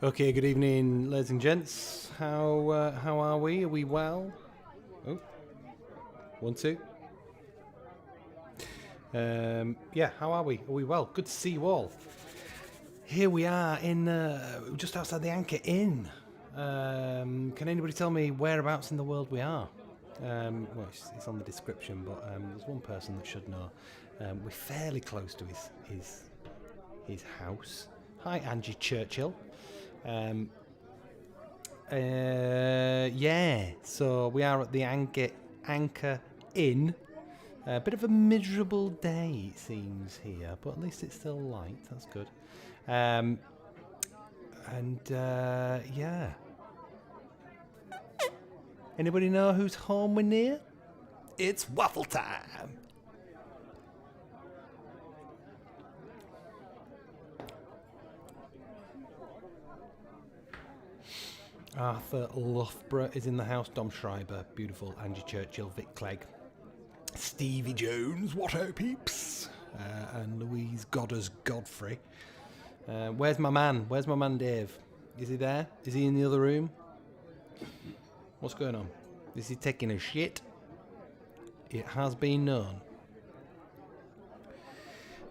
Okay, good evening, ladies and gents. How are we? Are we well? Oh, 1, 2. Yeah, how are we? Are we well? Good to see you all. Here we are in just outside the Anchor Inn. Can anybody tell me whereabouts in the world we are? Well, it's on the description, but there's one person that should know. We're fairly close to his house. Hi, Angie Churchill. Yeah, so we are at the Anchor Inn. A bit of a miserable day, it seems, here, but at least it's still light. That's good. Yeah. Anybody know whose home we're near? It's waffle time. Arthur Loughborough is in the house. Dom Schreiber, beautiful. Angie Churchill, Vic Clegg, Stevie Jones, what ho peeps, and Louise Goddard Godfrey. Where's my man? Where's my man Dave? Is he there? Is he in the other room? What's going on? Is he taking a shit? It has been known.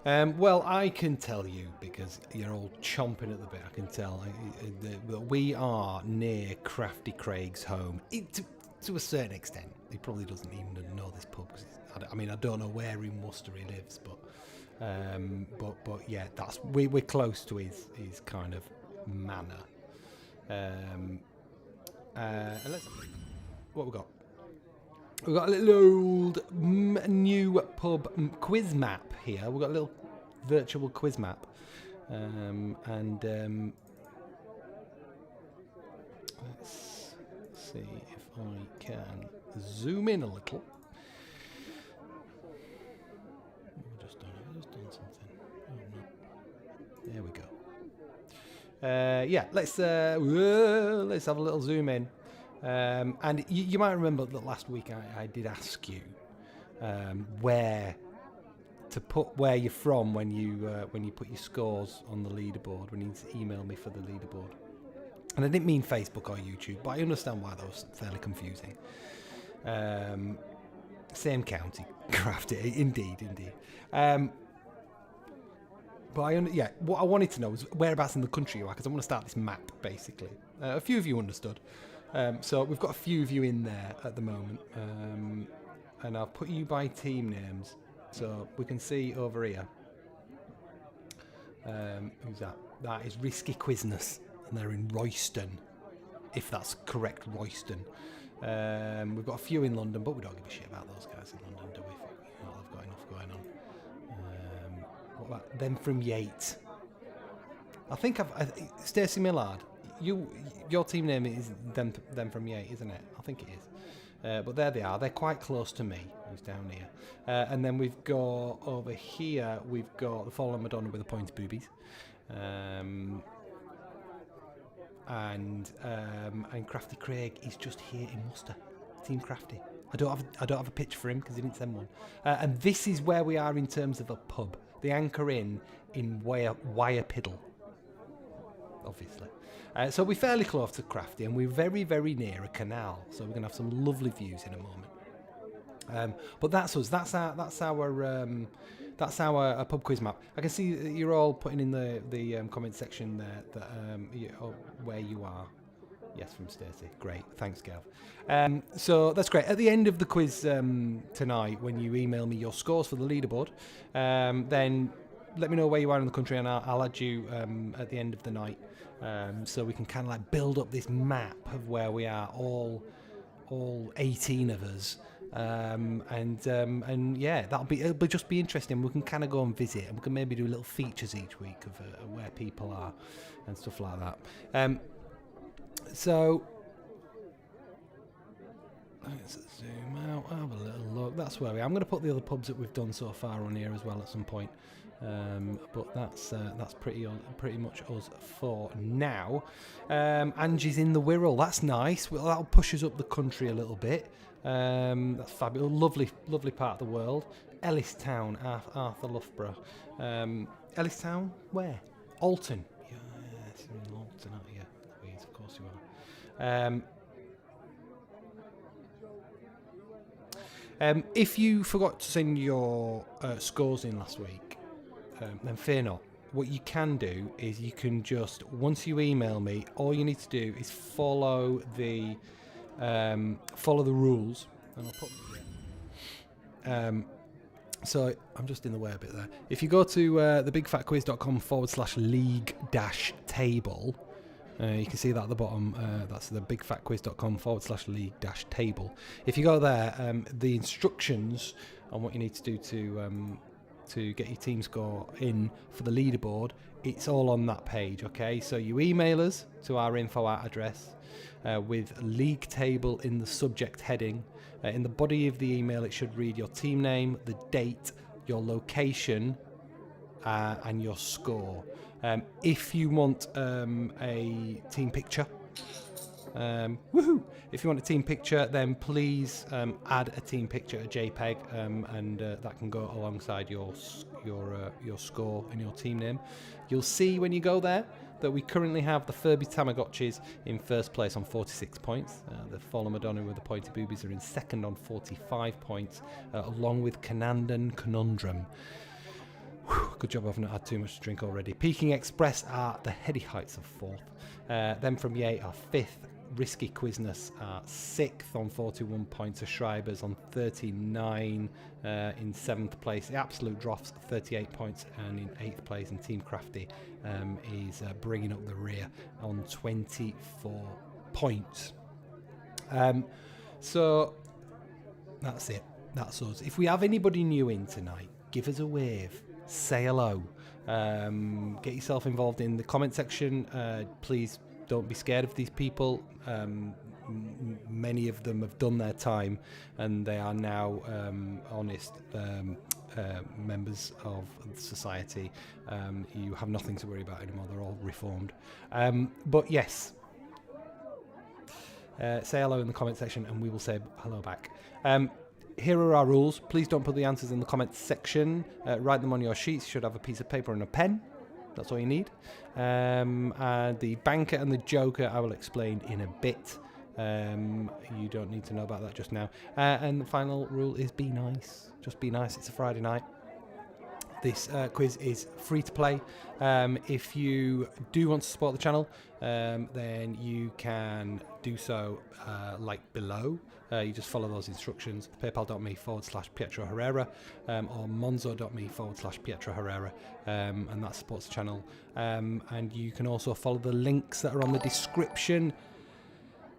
Well, I can tell you, because you're all chomping at the bit, I can tell, we are near Crafty Craig's home, to a certain extent. He probably doesn't even know this pub, because I don't know where in Worcester he lives, but yeah, we're close to his kind of manor. What we got? We've got a little old new pub quiz map here. We've got a little virtual quiz map. Let's see if I can zoom in a little. I've just done something. Oh, no. There we go. Yeah, let's have a little zoom in. And you might remember that last week I did ask you where to put where you're from when you put your scores on the leaderboard, when you email me for the leaderboard. And I didn't mean Facebook or YouTube, but I understand why that was fairly confusing. Same county, Crafty, indeed. But what I wanted to know was whereabouts in the country you are, because I want to start this map, basically. A few of you understood. So we've got a few of you in there at the moment. And I'll put you by team names, so we can see over here. Who's that? That is Risky Quizness, and they're in Royston, if that's correct, Royston. We've got a few in London, but we don't give a shit about those guys in London, do we? They've got enough going on. What about them from Yates? I think Stacey Millard. Your team name is them from Yates, isn't it? I think it is. But there they are. They're quite close to me, who's down here. And then we've got over here, we've got the Fallen Madonna with the pointed boobies. And Crafty Craig is just here in Worcester. Team Crafty. I don't have a picture for him because he didn't send one. And this is where we are in terms of a pub. The Anchor Inn in Wyre Piddle. Obviously. So we're fairly close to Crafty, and we're very, very near a canal. So we're going to have some lovely views in a moment. But that's us. That's our pub quiz map. I can see that you're all putting in the comment section there that where you are. Yes, from Stacey. Great. Thanks, Gav. So that's great. At the end of the quiz tonight, when you email me your scores for the leaderboard, then let me know where you are in the country, and I'll add you at the end of the night, so we can kind of like build up this map of where we are, all 18 of us, and yeah, it'll just be interesting. We can kind of go and visit, and we can maybe do little features each week of where people are and stuff like that. So let's zoom out, have a little look. That's where we are. I'm going to put the other pubs that we've done so far on here as well at some point. But that's pretty much us for now. Angie's in the Wirral. That's nice. Well, that'll push us up the country a little bit. That's fabulous. Lovely part of the world. Ellistown, Arthur Loughborough. Ellistown, where? Alton. Yes, you're in Alton, aren't you? If you forgot to send your scores in last week, then fear not. What you can do is you can just, once you email me, all you need to do is follow the rules, and I'll put. So I'm just in the way a bit there. If you go to thebigfatquiz.com/league-table, you can see that at the bottom. That's the bigfatquiz.com/league-table. If you go there, the instructions on what you need to do to get your team score in for the leaderboard, it's all on that page. Okay, so you email us to our info address with league table in the subject heading. In the body of the email, it should read your team name, the date, your location, and your score. If you want a team picture, woohoo! If you want a team picture, then please add a team picture, a JPEG, and that can go alongside your score and your team name. You'll see when you go there that we currently have the Furby Tamagotchis in first place on 46 points. The Fallen Madonna with the Pointy Boobies are in second on 45 points, along with Canandan Conundrum. Good job I haven't had too much to drink already. Peking Express are the heady heights of fourth. Then from Yate are fifth. Risky Quizness are sixth on 41 points. Schreibers on 39 in seventh place. The Absolute Drofts 38 points and in eighth place. And Team Crafty is bringing up the rear on 24 points. So that's it. That's us. If we have anybody new in tonight, give us a wave. Say hello. Get yourself involved in the comment section. Please don't be scared of these people. Many of them have done their time and they are now honest members of society. You have nothing to worry about anymore. They're all reformed. But yes, say hello in the comment section and we will say hello back. Here are our rules. Please don't put the answers in the comments section. Write them on your sheets. You should have a piece of paper and a pen. That's all you need. And the banker and the joker I will explain in a bit. You don't need to know about that just now. And the final rule is be nice. Just be nice. It's a Friday night. This quiz is free to play. If you do want to support the channel, then you can do so like below. You just follow those instructions, paypal.me/Pietro Herrera or monzo.me/Pietro Herrera, and that supports the channel. And you can also follow the links that are on the description.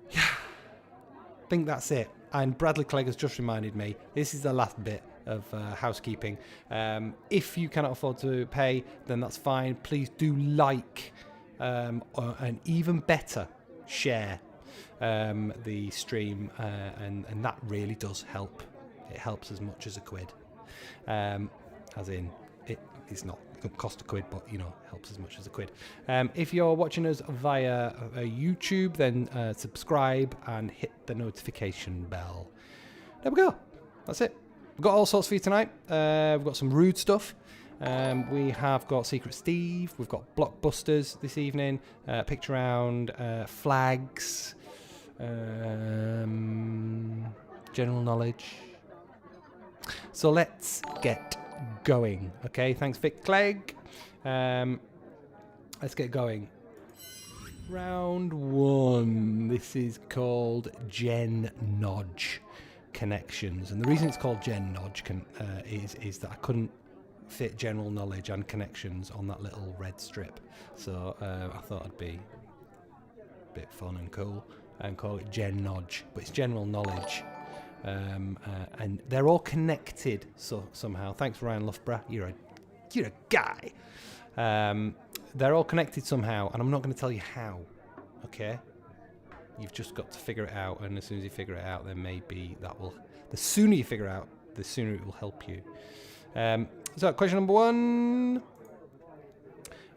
Yeah, I think that's it. And Bradley Clegg has just reminded me, this is the last bit of housekeeping. If you cannot afford to pay, then that's fine. Please do like and even better, share the stream, and that really does help. It helps as much as a quid. As in, it's not going to cost a quid, but you know, helps as much as a quid. If you're watching us via YouTube, then subscribe and hit the notification bell. There we go. That's it. We've got all sorts for you tonight. We've got some rude stuff. We have got Secret Steve. We've got blockbusters this evening. Picture round, flags, general knowledge. So let's get going. Okay, thanks Vic Clegg. Let's get going. Round one. This is called Gen Nodge Connections, and the reason it's called Gen Nodge is that I couldn't fit general knowledge and connections on that little red strip, so I thought it'd be a bit fun and cool and call it Gen Nodge, but it's general knowledge, and they're all connected somehow. Thanks Ryan Loughborough, you're a guy. They're all connected somehow, and I'm not going to tell you how. Okay, you've just got to figure it out, and as soon as you figure it out, then maybe that will, the sooner you figure it out, the sooner it will help you. So question number one.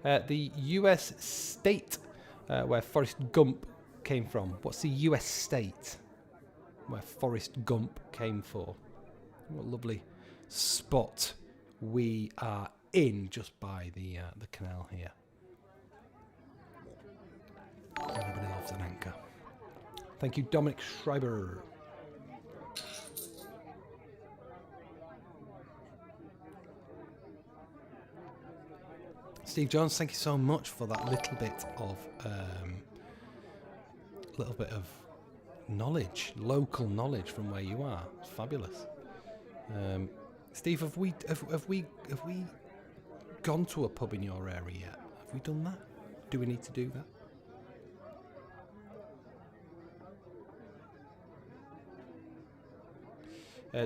The US state where Forrest Gump came from. What's the US state where Forrest Gump came for? What a lovely spot we are in, just by the canal here. Everybody loves an anchor. Thank you, Dominic Schreiber. Steve Jones, thank you so much for that little bit of knowledge, local knowledge from where you are. It's fabulous. Steve, have we gone to a pub in your area yet? Have we done that? Do we need to do that?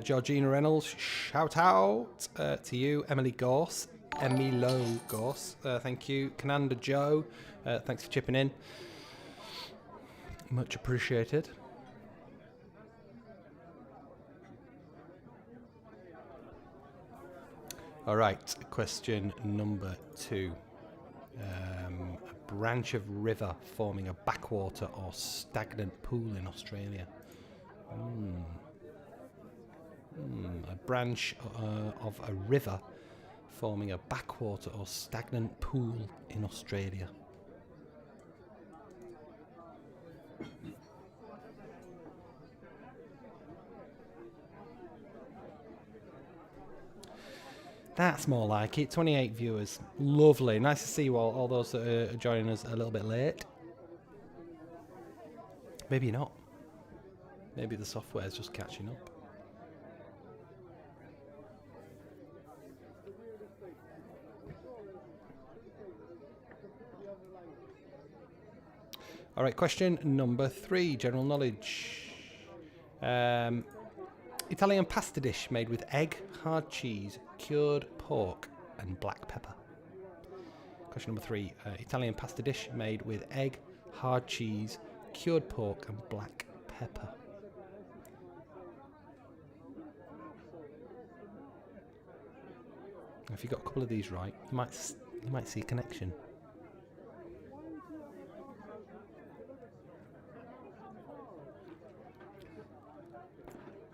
Georgina Reynolds, shout out to you. Emily Gorse, Emilo Gorse, thank you. Cananda Joe, thanks for chipping in. Much appreciated. All right, question number 2. A branch of river forming a backwater or stagnant pool in Australia. A branch of a river forming a backwater or stagnant pool in Australia. That's more like it. 28 viewers. Lovely. Nice to see you all those that are joining us a little bit late. Maybe not. Maybe the software's just catching up. All right, question number 3, general knowledge. Italian pasta dish made with egg, hard cheese, cured pork and black pepper. Question number 3, Italian pasta dish made with egg, hard cheese, cured pork and black pepper. If you got a couple of these right, you might see a connection.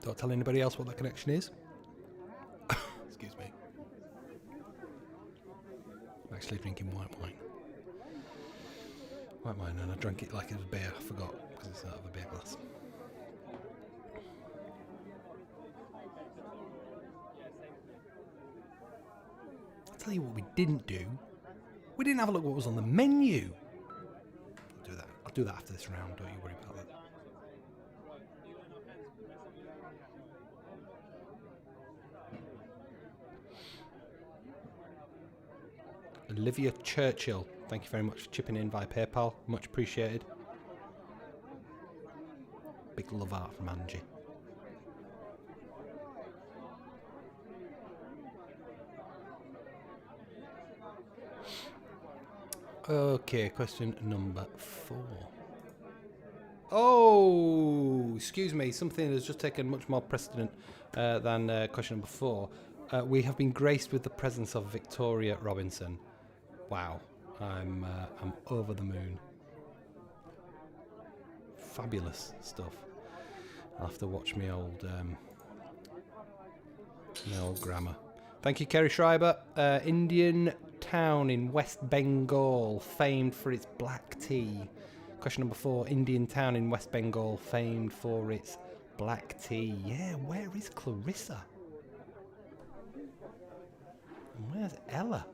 Don't tell anybody else what that connection is. Excuse me. I'm actually drinking white wine. White wine, and I drank it like it was beer. I forgot, because it's out of a beer glass. I'll tell you what we didn't do. We didn't have a look at what was on the menu. I'll do that after this round, don't you worry about that. Olivia Churchill, thank you very much for chipping in via PayPal. Much appreciated. Big love art from Angie. Okay, question number 4. Oh, excuse me. Something has just taken much more precedent than question number 4. We have been graced with the presence of Victoria Robinson. Wow, I'm over the moon. Fabulous stuff. I'll have to watch my old grammar. Thank you, Kerry Schreiber. Indian town in West Bengal, famed for its black tea. Question number 4. Indian town in West Bengal, famed for its black tea. Yeah, where is Clarissa? And where's Ella?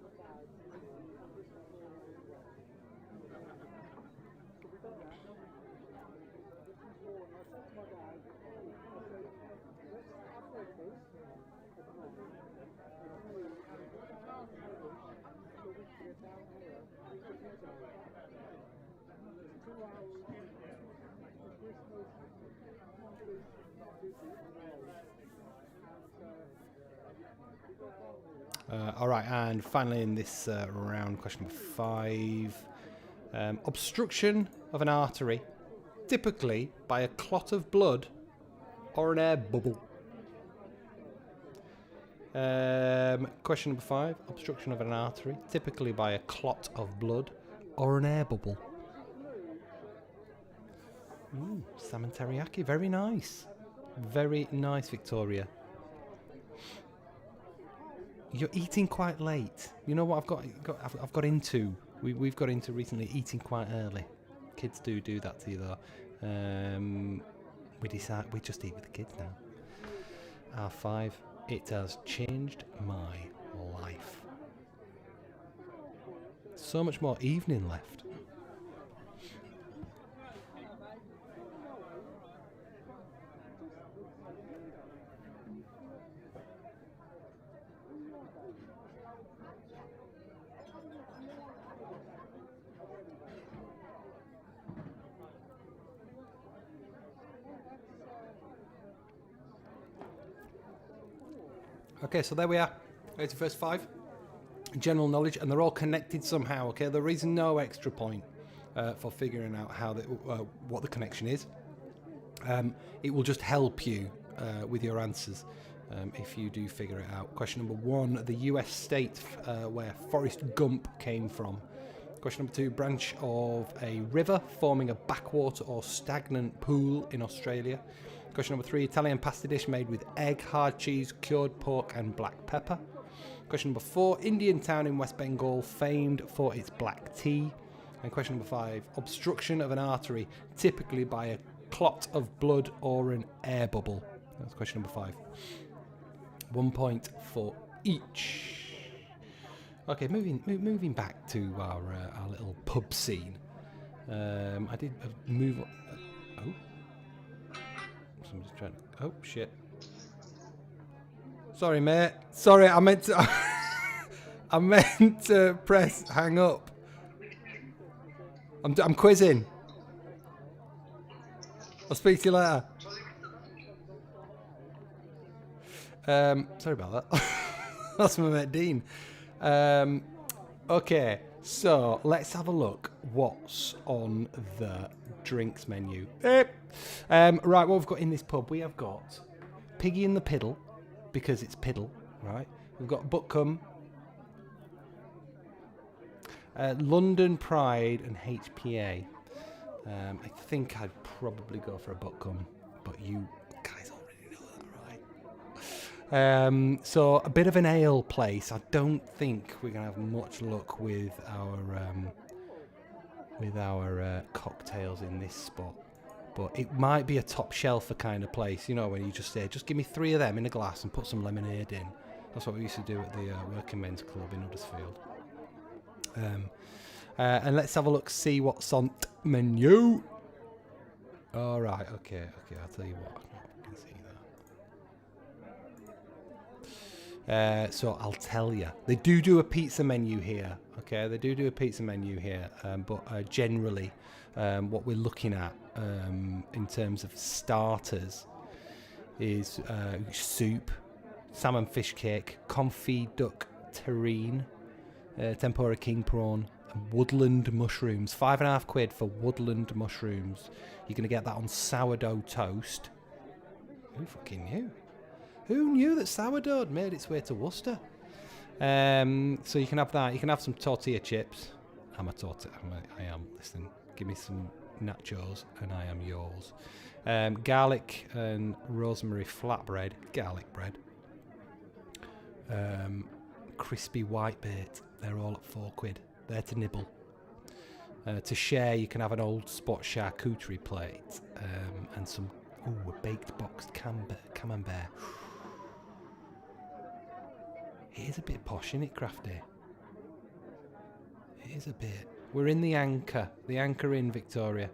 All right, and finally in this round, question number 5. Obstruction of an artery, typically by a clot of blood or an air bubble. Question number 5. Obstruction of an artery, typically by a clot of blood or an air bubble. Ooh, salmon teriyaki, very nice. Very nice, Victoria. You're eating quite late. You know what I've got into? We've got into recently eating quite early. Kids do that to you though. We decide we just eat with the kids now. R5. It has changed my life. So much more evening left. Okay, so there we are. There's the first 5. General knowledge, and they're all connected somehow. Okay, there is no extra point for figuring out how what the connection is. It will just help you with your answers if you do figure it out. Question number 1: the U.S. state where Forrest Gump came from. Question number 2: branch of a river forming a backwater or stagnant pool in Australia. Question number 3: Italian pasta dish made with egg, hard cheese, cured pork, and black pepper. Question number 4: Indian town in West Bengal famed for its black tea. And question number 5: obstruction of an artery, typically by a clot of blood or an air bubble. That's question number 5. 1 point for each. Okay, moving back to our little pub scene. I did move. Oh, somebody's trying. Oh shit. Sorry, mate. Sorry, I meant to. I meant to press hang up. I'm quizzing. I'll speak to you later. Sorry about that. That's my mate Dean. Okay, so let's have a look what's on the drinks menu. Right, what we've got in this pub, we have got Piggy and the Piddle, because it's Piddle, right? We've got Buckham, London Pride, and HPA. I think I'd probably go for a Buckham, but you guys already know that, right? So a bit of an ale place. I don't think we're gonna have much luck with our cocktails in this spot. But it might be a top shelfer kind of place, you know, when you just say, just give me 3 of them in a glass and put some lemonade in. That's what we used to do at the Working Men's Club in Huddersfield. And let's have a look, see what's on the menu. All right, okay, I'll tell you what. I can see that. So I'll tell you. They do a pizza menu here, okay? They do a pizza menu here, but generally, what we're looking at in terms of starters is soup, salmon fish cake, confit duck terrine, tempura king prawn, and woodland mushrooms. £5.50 for woodland mushrooms. You're going to get that on sourdough toast. Who fucking knew? Who knew that sourdough had made its way to Worcester? So you can have that. You can have some tortilla chips. I am. Listen, give me some nachos and I am yours. Garlic and rosemary flatbread. Garlic bread. Crispy whitebait. They're all at £4. They're to nibble. To share, you can have an old spot charcuterie plate and some a baked boxed camembert. It is a bit posh, isn't it, Crafty? It is a bit. We're in the Anchor Inn, Victoria.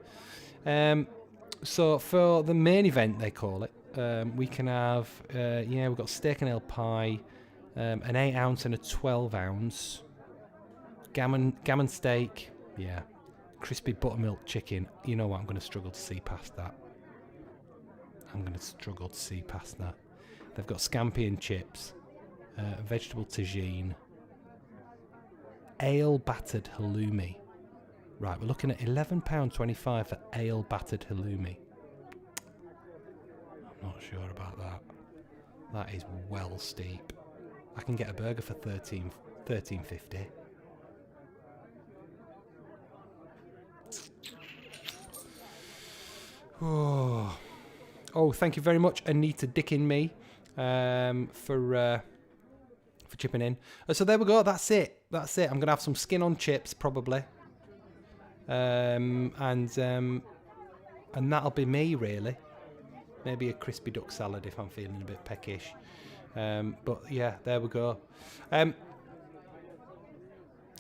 So for the main event, they call it, we can have, we've got steak and ale pie, an 8-ounce and a 12-ounce, gammon steak, yeah, crispy buttermilk chicken. You know what, I'm going to struggle to see past that. They've got scampi and chips, vegetable tagine, ale battered halloumi. Right, we're looking at £11.25 for ale battered halloumi. I'm not sure about that. That is well steep. I can get a burger for $13.50. Oh, thank you very much, Anita Dickin-me, for chipping in. So there we go. That's it. I'm gonna have some skin on chips probably, and And that'll be me, really. Maybe a crispy duck salad if I'm feeling a bit peckish. But yeah, there we go.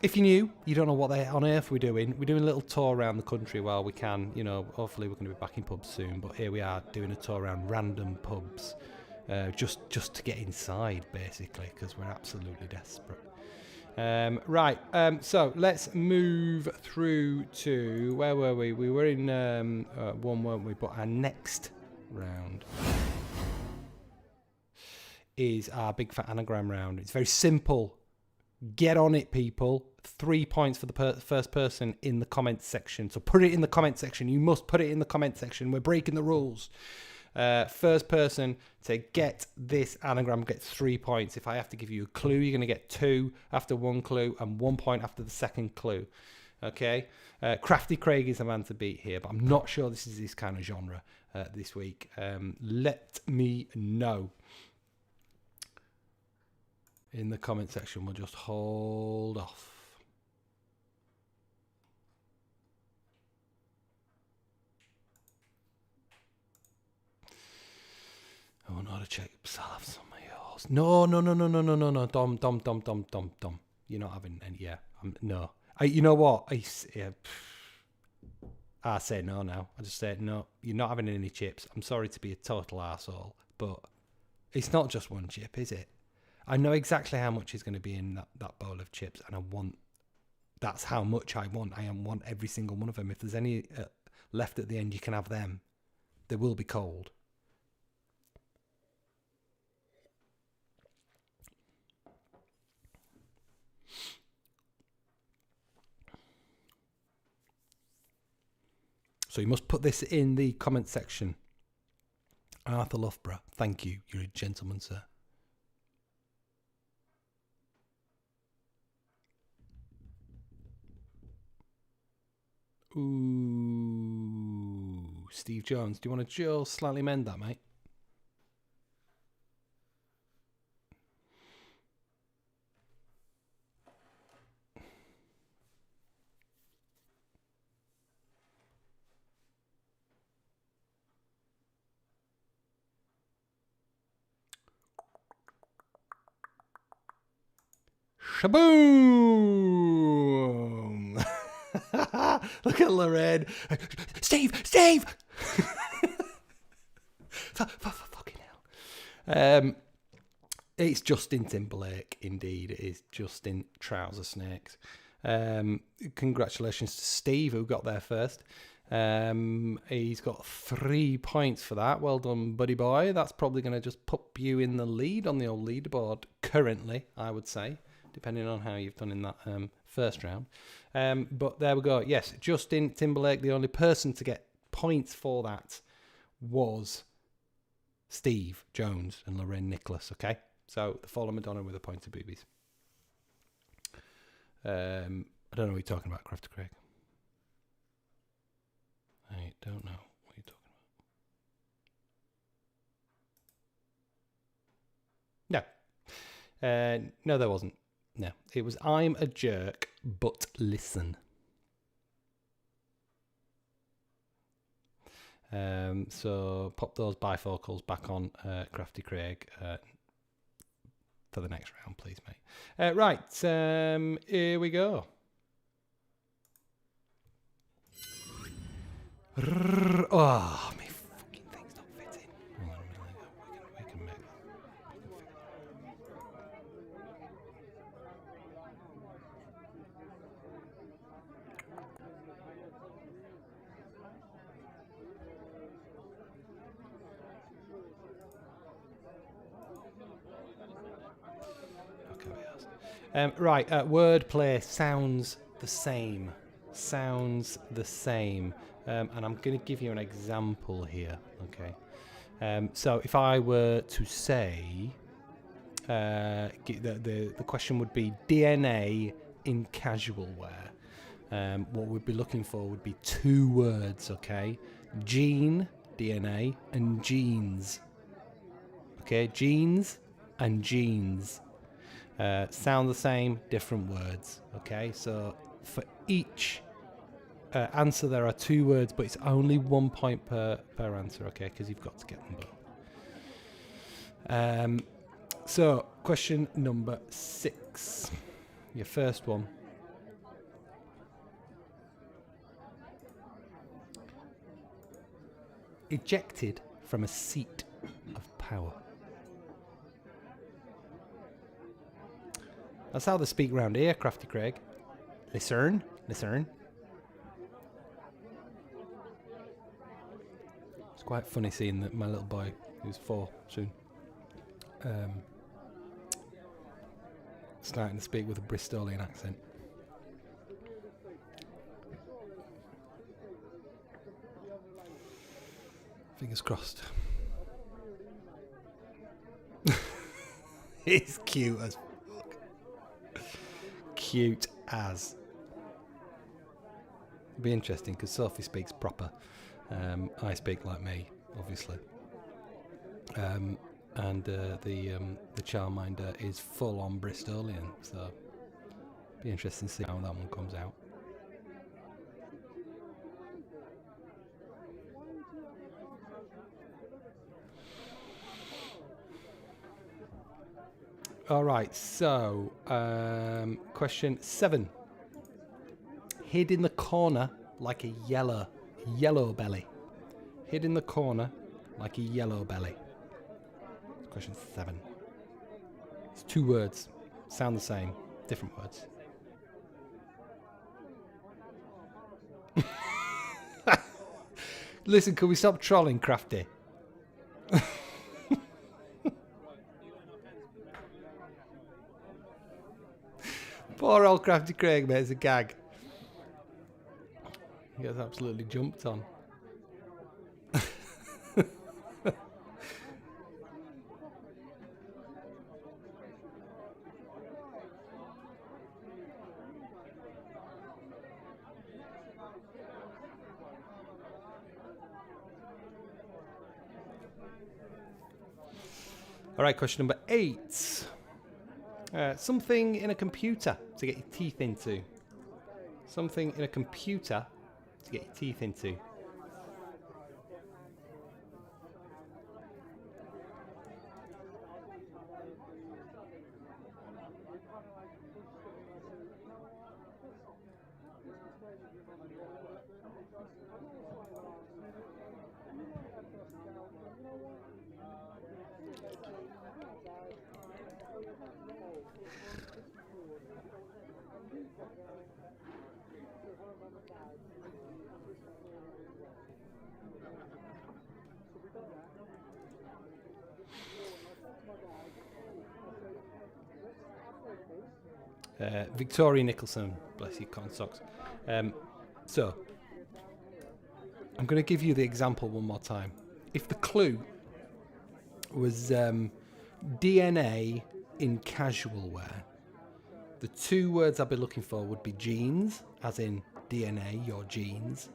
If you're new, you don't know what on earth we're doing. We're doing a little tour around the country while we can. You know, hopefully we're going to be back in pubs soon. But here we are doing a tour around random pubs, just to get inside, basically, because we're absolutely desperate. Right, so let's move through to, where were we? We were in one, weren't we? But our next round is our big fat anagram round. It's very simple. Get on it, people. 3 points for the first person in the comments section. So put it in the comment section. You must put it in the comment section. We're breaking the rules. First person to get this anagram gets 3 points. If I have to give you a clue, you're going to get 2 after one clue and 1 point after the second clue. Okay? Crafty Craig is the man to beat here, but I'm not sure this is his kind of genre this week. Let me know in the comment section. We'll just hold off. Oh, no, to check. I'll have some of yours. No. Dom. You're not having any. Yeah, no. You know what? I say no now. I just say no. You're not having any chips. I'm sorry to be a total arsehole, but it's not just one chip, is it? I know exactly how much is going to be in that bowl of chips, and that's how much I want. I want every single one of them. If there's any left at the end, you can have them. They will be cold. So you must put this in the comment section. Arthur Loughborough, thank you. You're a gentleman, sir. Ooh, Steve Jones. Do you want to just slightly mend that, mate? Shaboom! Look at Lorraine. Steve! Fucking hell. It's Justin Timberlake, indeed. It is Justin Trouser Snakes. Congratulations to Steve, who got there first. He's got 3 points for that. Well done, buddy boy. That's probably going to just put you in the lead on the old leaderboard currently, I would say, depending on how you've done in that first round. But there we go. Yes, Justin Timberlake, the only person to get points for that was Steve Jones and Lorraine Nicholas, okay? So the Fallen Madonna with a point of boobies. I don't know what you're talking about, Crafty Craig. I don't know what you're talking about. No. No, there wasn't. No. It was I'm a jerk, but listen. So pop those bifocals back on, Crafty Craig, for the next round, please, mate. Right, here we go. Oh, my fucking thing's not fitting. Hold on a minute. We can make that. Right, wordplay sounds the same. And I'm going to give you an example here, okay? So if I were to say, the question would be DNA in casual wear. What we'd be looking for would be 2 words, okay? Gene, DNA, and jeans. Okay, jeans and jeans. Sound the same, different words, okay? So for each answer, there are 2 words, but it's only 1 point per answer, okay? Because you've got to get them both. So, question number 6. Your first one. Ejected from a seat of power. That's how they speak round here, Crafty Craig. Listen, listen. It's quite funny seeing that my little boy, who's 4 soon, starting to speak with a Bristolian accent. Fingers crossed. It's cute as fuck. Cute as. It'll be interesting because Sophie speaks proper. I speak like me, obviously. And the Childminder is full on Bristolian, so be interesting to see how that one comes out. All right, so question 7. Hid in the corner like a yellow belly. Hid in the corner like a yellow belly. Question 7. It's 2 words. Sound the same. Different words. Listen, can we stop trolling, Crafty? Poor old Crafty Craig, mate. It's a gag. He gets absolutely jumped on. All right, question number 8. Something in a computer to get your teeth into. Something in a computer to get your teeth into. Victoria Nicholson, bless you, cotton socks. So, I'm going to give you the example one more time. If the clue was DNA in casual wear, the 2 words I'd be looking for would be jeans, as in DNA, your genes,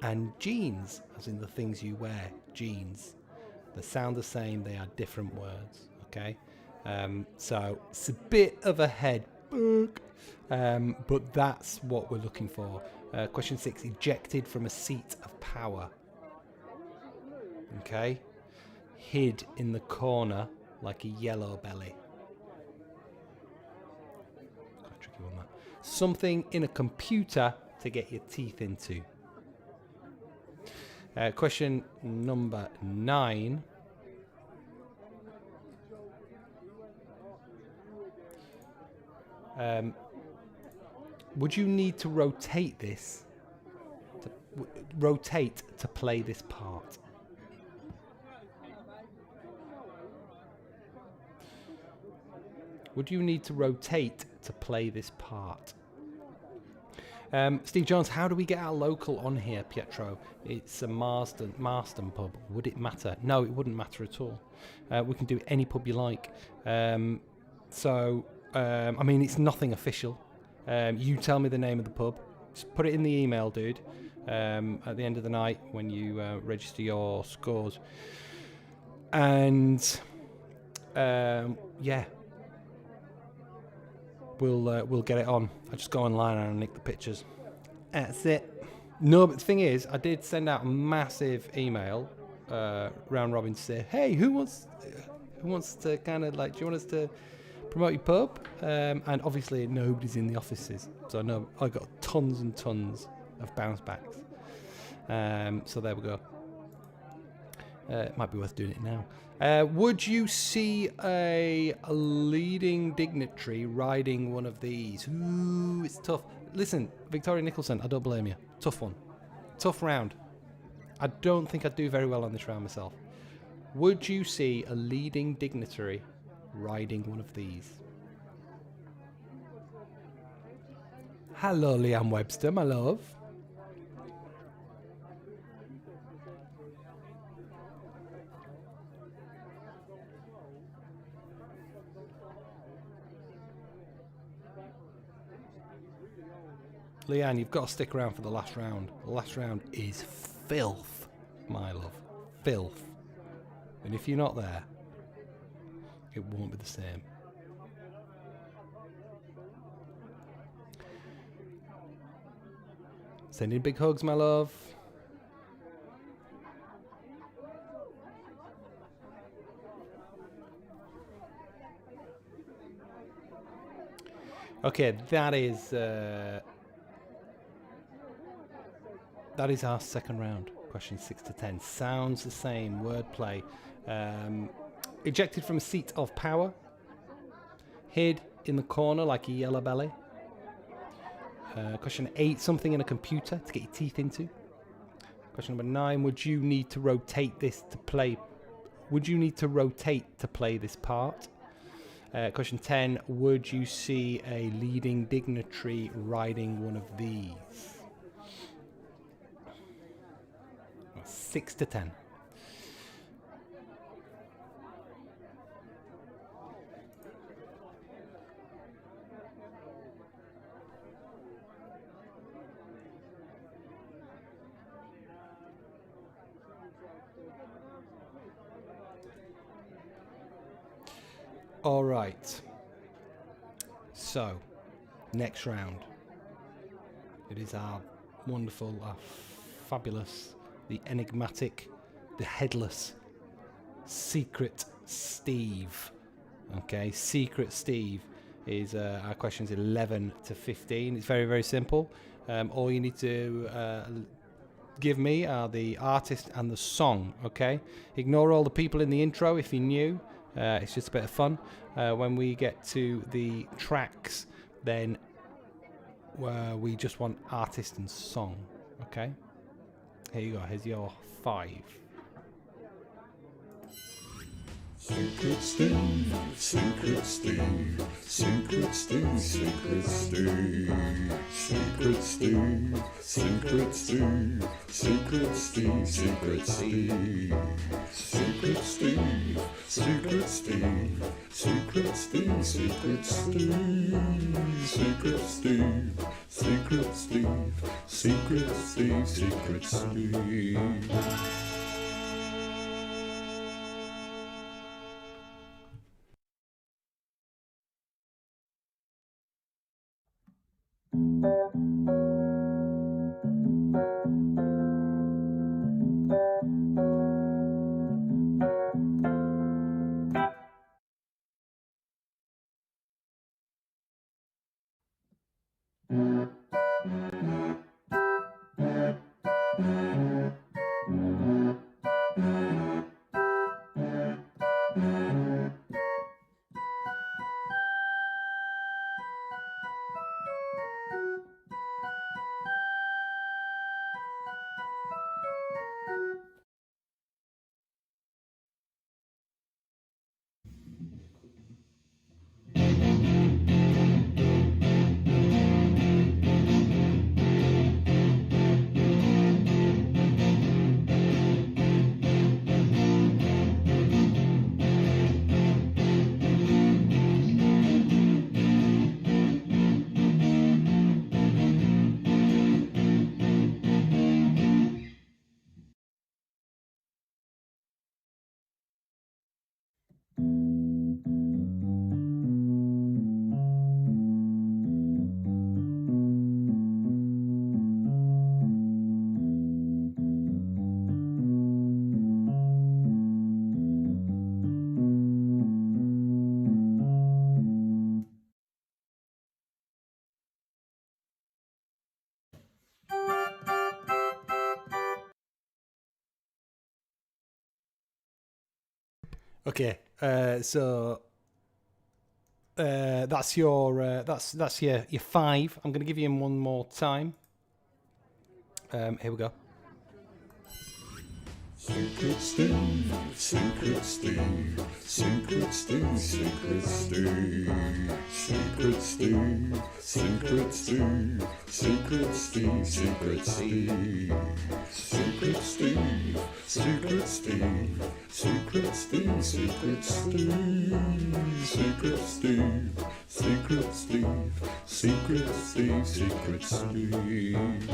and jeans, as in the things you wear, jeans. They sound the same, they are different words, okay? So, it's a bit of a head book, but that's what we're looking for. Question 6, ejected from a seat of power. Okay. Hid in the corner like a yellow belly. Quite a tricky one, that. Something in a computer to get your teeth into. Question number 9. Would you need to rotate this? Rotate to play this part? Would you need to rotate to play this part? Steve Jones, how do we get our local on here, Pietro? It's a Marston pub. Would it matter? No, it wouldn't matter at all. We can do any pub you like. I mean, it's nothing official. You tell me the name of the pub. Just put it in the email, dude. At the end of the night when you register your scores. And yeah, we'll get it on. I just go online and nick the pictures. That's it. No, but the thing is, I did send out a massive email, round robin, to say, hey, who wants to kind of like, do you want us to promote your pub? And obviously nobody's in the offices, so I know I got tons and tons of bounce backs. So there we go. It might be worth doing it now. Would you see a leading dignitary riding one of these? Ooh, it's tough. Listen, Victoria Nicholson, I don't blame you. Tough one. Tough round. I don't think I'd do very well on this round myself. Would you see a leading dignitary riding one of these? Hello, Leanne Webster, my love. Leanne, you've got to stick around for the last round. The last round is filth, my love. Filth. And if you're not there, it won't be the same. Sending big hugs, my love. Okay, that is our second round. Question 6 to 10. Sounds the same. Wordplay. Ejected from a seat of power. Hid in the corner like a yellow belly. Question 8. Something in a computer to get your teeth into. Question number 9. Would you need to rotate this to play? Would you need to rotate to play this part? Question 10. Would you see a leading dignitary riding one of these? 6 to 10. All right. So, next round. It is our wonderful, our fabulous, the enigmatic, the headless, Secret Steve. Okay, Secret Steve is our questions 11 to 15. It's very, very simple. All you need to give me are the artist and the song. Okay, ignore all the people in the intro if you're new. It's just a bit of fun. When we get to the tracks, then we just want artist and song. Okay, here you go. Here's your 5. Secret Steve, Secret Steve, Secret Steve, Secret Steve, Secret Steve, Secret Steve, Secret Steve, Secret Steve, Secret Steve, Secret Steve, Secret Steve, Secret Steve, Secret Steve, Secret Steve, Secret Steve, Secret Steve. Okay, so that's your that's your 5. I'm going to give you him one more time. Here we go. Secret Steve, Secret Steve, Secret Steve, Secret Steve, Secret Steve, Secret Steve, Secret Steve, Secret Steve, Secret Steve, Secret Steve, Secret Steve, Secret Steve, Secret Steve, Secret Steve, Secret Steve, Secret Steve.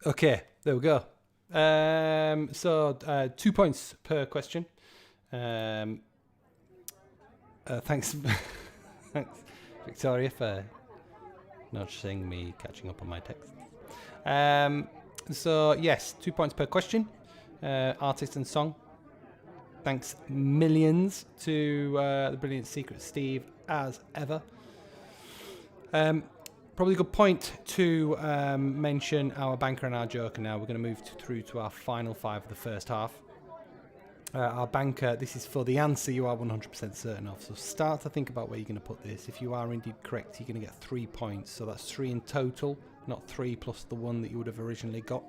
Okay, there we go. So 2 points per question. Thanks, thanks, Victoria, for noticing me catching up on my text. So yes, 2 points per question. Artist and song. Thanks millions to the brilliant Secret Steve as ever. Probably a good point to mention our banker and our joker now. We're going to move through to our final 5 of the first half. Our banker, this is for the answer you are 100% certain of. So start to think about where you're going to put this. If you are indeed correct, you're going to get 3 points. So that's 3 in total, not 3 plus the 1 that you would have originally got.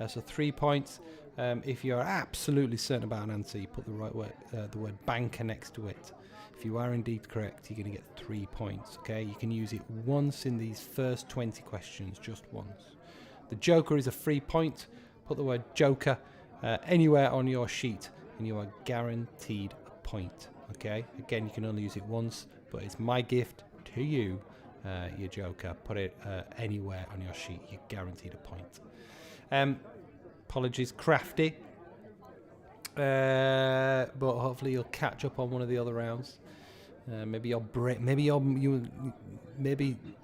So 3 points. If you're absolutely certain about an answer, you put the right word, the word banker next to it. If you are indeed correct, you're going to get 3 points. Okay, you can use it once in these first 20 questions, just once. The joker is a free point. Put the word joker anywhere on your sheet, and you are guaranteed a point. Okay, again, you can only use it once, but it's my gift to you, your joker. Put it anywhere on your sheet. You're guaranteed a point. Apologies, crafty. But hopefully you'll catch up on one of the other rounds. Maybe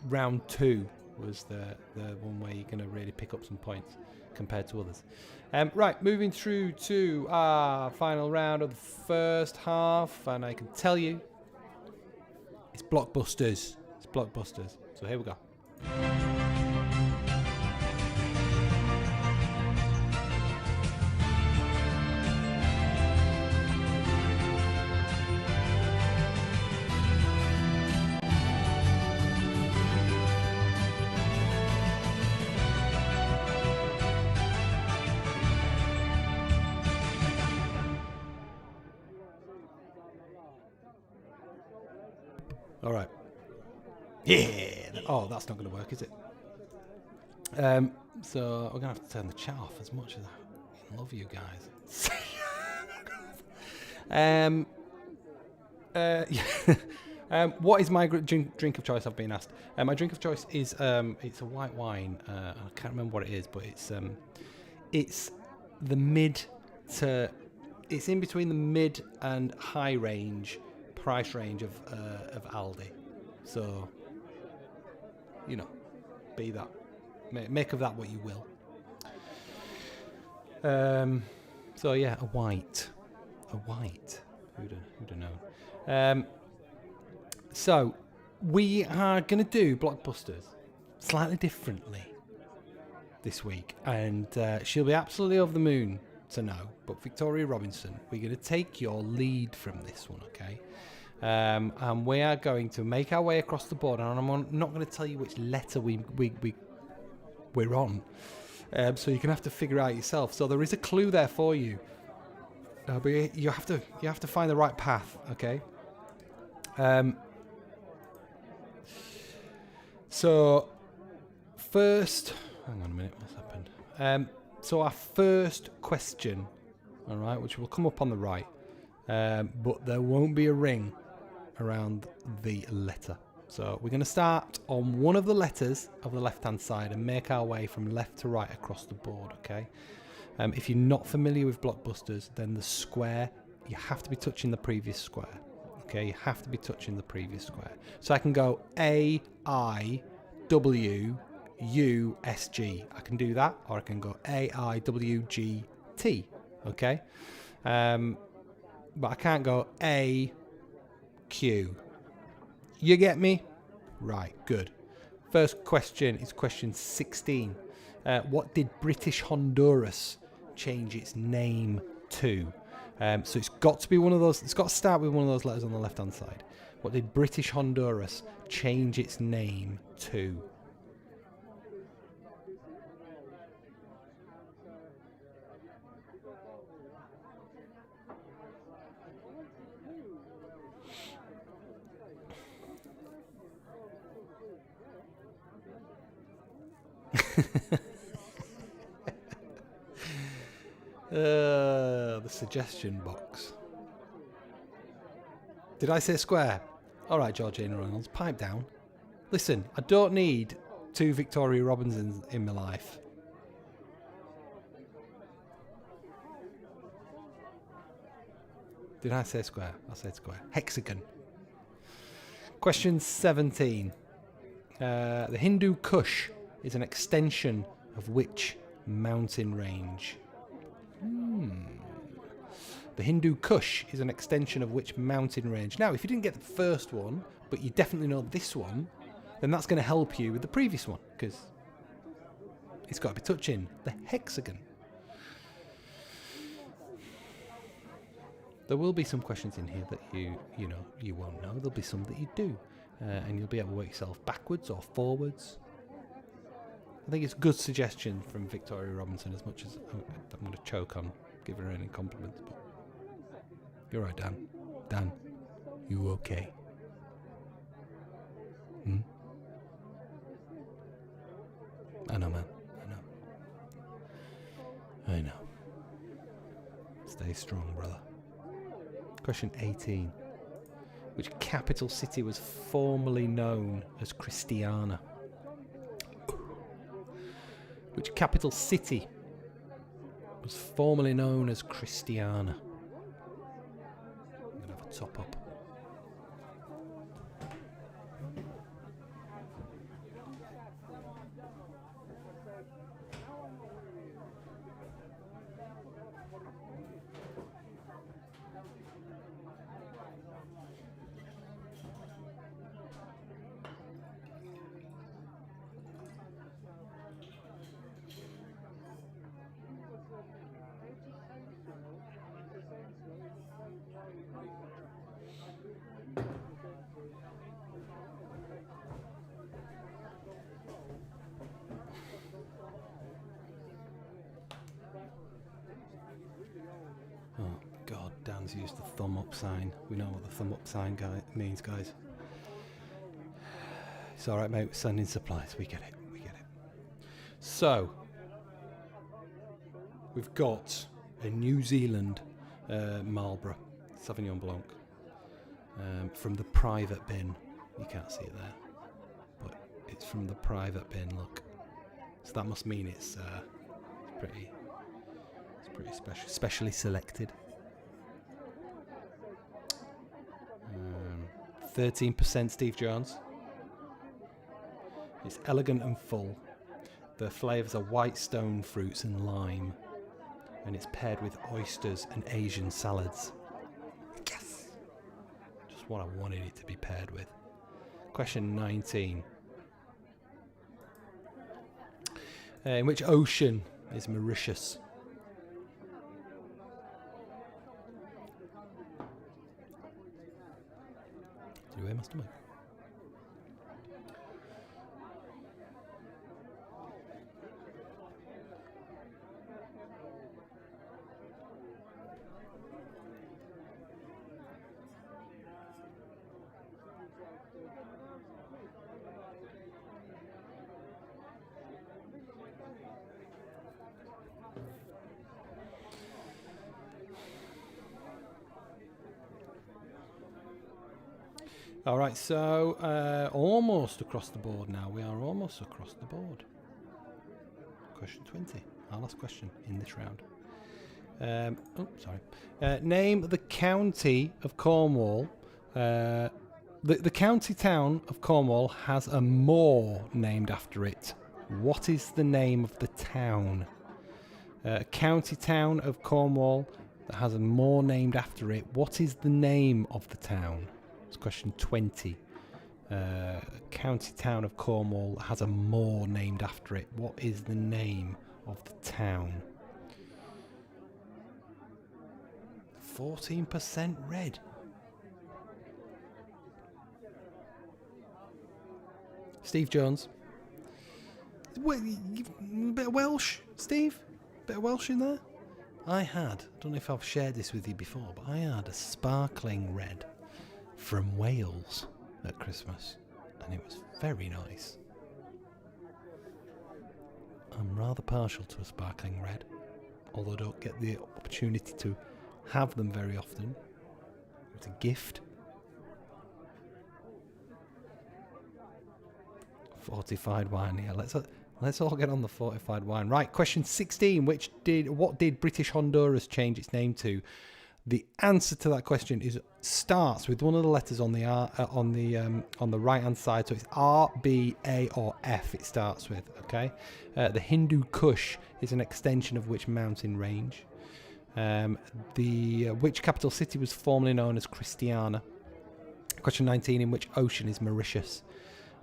round 2 was the one where you're going to really pick up some points compared to others. Right, moving through to our final round of the first half, and I can tell you, it's blockbusters. It's blockbusters. So here we go. All right. Yeah. Oh, that's not going to work, is it? So we're going to have to turn the chat off as much as I love you guys. What is my drink of choice? I've been asked. My drink of choice is it's a white wine. I can't remember what it is, but it's the mid to it's in between the mid and high range price range of Aldi. So, you know, be that. Make of that what you will. So yeah, a white. Who'd have known? So we are going to do blockbusters slightly differently this week, and she'll be absolutely over the moon to know. But Victoria Robinson, we're going to take your lead from this one, okay? And we are going to make our way across the board, and I'm not going to tell you which letter we're on, so you're going to have to figure out yourself. So there is a clue there for you, but you have to find the right path, okay? So first, hang on a minute, what's happened? So our first question, all right, which will come up on the right, but there won't be a ring around the letter. So we're going to start on one of the letters of the left-hand side and make our way from left to right across the board, okay? If you're not familiar with blockbusters, then the square, you have to be touching the previous square, okay? You have to be touching the previous square. So I can go A, I, W, U, S, G. I can do that, or I can go A, I, W, G, T, okay? But I can't go A, Q. You get me? Right, good. First question is question 16. What did British Honduras change its name to? So it's got to be one of those, it's got to start with one of those letters on the left-hand side. What did British Honduras change its name to? The suggestion box. Did I say square? All right, Georgina Reynolds, pipe down. Listen, I don't need two Victoria Robinsons in my life. Did I say square? I said square. Hexagon. Question 17. The Hindu Kush is an extension of which mountain range? The Hindu Kush is an extension of which mountain range? Now, if you didn't get the first one, but you definitely know this one, then that's going to help you with the previous one, because it's got to be touching the hexagon. There will be some questions in here that you won't know. There'll be some that you do, and you'll be able to work yourself backwards or forwards. I think it's a good suggestion from Victoria Robinson, as much as I'm going to choke on giving her any compliments. But you're right, Dan. Dan, you okay? I know, man. I know. Stay strong, brother. Question 18. Which capital city was formerly known as Christiana? Which capital city was formerly known as Christiana? I'm going to have a top up. Oh God, Dan's used the thumb up sign. We know what the thumb up sign means, guys. It's alright, mate, we're sending supplies. We get it. So, we've got a New Zealand Marlborough Sauvignon Blanc from the private bin. You can't see it there, but it's from the private bin, look. So that must mean it's pretty special, specially selected. 13% Steve Jones. It's elegant and full. The flavours are white stone fruits and lime. And it's paired with oysters and Asian salads. Yes! Just what I wanted it to be paired with. Question 19. In which ocean is Mauritius? Did you hear my stomach? All right, so almost across the board now. We are almost across the board. Question 20, our last question in this round. Name the county of Cornwall. The county town of Cornwall has a moor named after it. What is the name of the town? County town of Cornwall that has a moor named after it. What is the name of the town? It's question 20. County town of Cornwall has a moor named after it. What is the name of the town? 14% red. Steve Jones. Wait, a bit of Welsh, Steve? Bit of Welsh in there? I don't know if I've shared this with you before, but I had a sparkling red from Wales at Christmas, and it was very nice. I'm rather partial to a sparkling red, although I don't get the opportunity to have them very often. It's a gift. Fortified wine, yeah. Let's all get on the fortified wine. Right, question 16. What did British Honduras change its name to? The answer to that question starts with one of the letters on the right hand side. So it's R, B, A, or F. It starts with. Okay. The Hindu Kush is an extension of which mountain range? Which capital city was formerly known as Christiana? Question 19. In which ocean is Mauritius?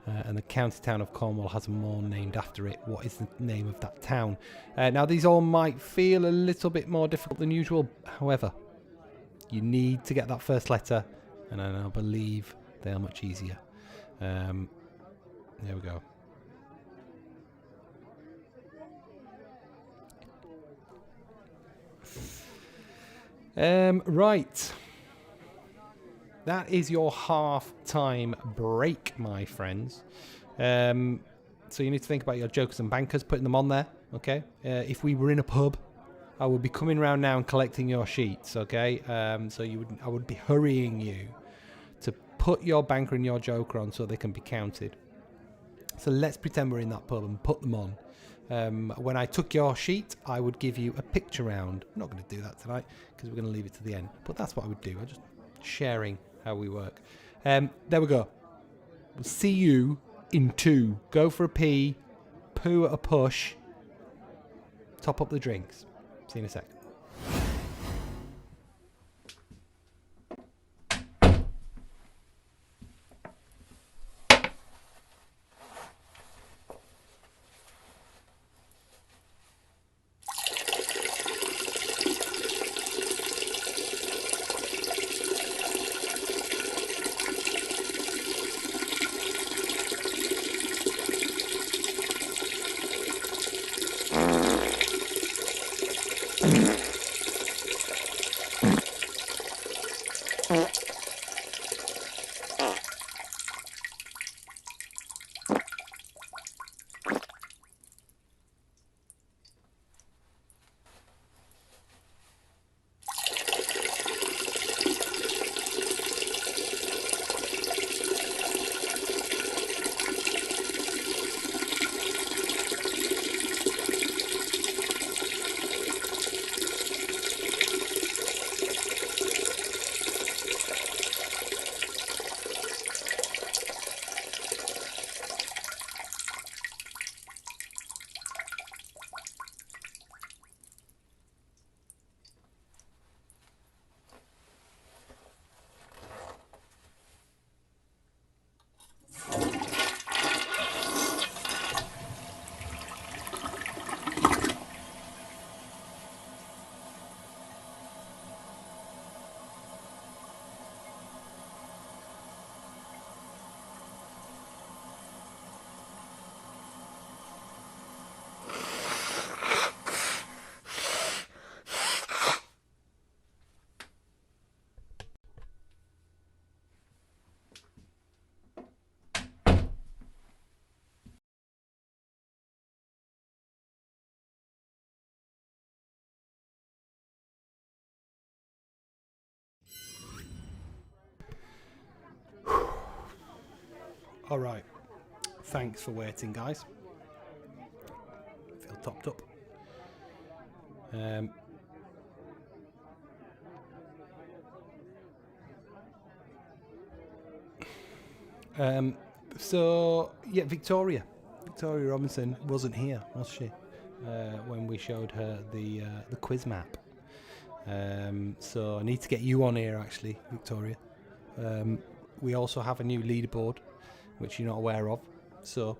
And the county town of Cornwall has a moor named after it. What is the name of that town? Now, these all might feel a little bit more difficult than usual. However, you need to get that first letter, and I believe they are much easier. There we go. Right. That is your half-time break, my friends. So you need to think about your jokers and bankers, putting them on there, okay? If we were in a pub, I would be coming around now and collecting your sheets, okay? So I would be hurrying you to put your banker and your joker on so they can be counted. So let's pretend we're in that pub and put them on. When I took your sheet, I would give you a picture round. I'm not going to do that tonight because we're going to leave it to the end. But that's what I would do. I'm just sharing how we work. There we go. We'll see you in 2. Go for a pee, poo at a push, top up the drinks. See you in a sec. All right. Thanks for waiting, guys. Feel topped up. So yeah, Victoria Robinson wasn't here, was she? When we showed her the quiz map. So I need to get you on here, actually, Victoria. We also have a new leaderboard, which you're not aware of. So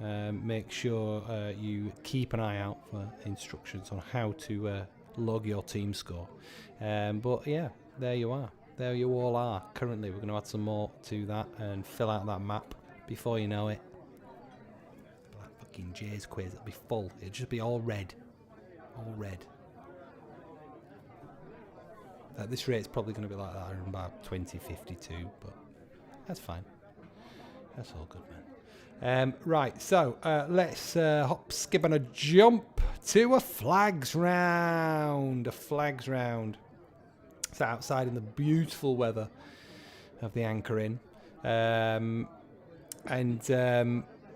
make sure you keep an eye out for instructions on how to log your team score. But yeah, there you are. There you all are. Currently, we're going to add some more to that and fill out that map. Before you know it, like fucking Jay's quiz, it'll be full. It'll just be all red. All red. At this rate, it's probably going to be like that in about 2052, but that's fine. That's all good, man. Right, so let's hop, skip, and a jump to a flags round. A flags round. It's outside in the beautiful weather of the Anchor Inn.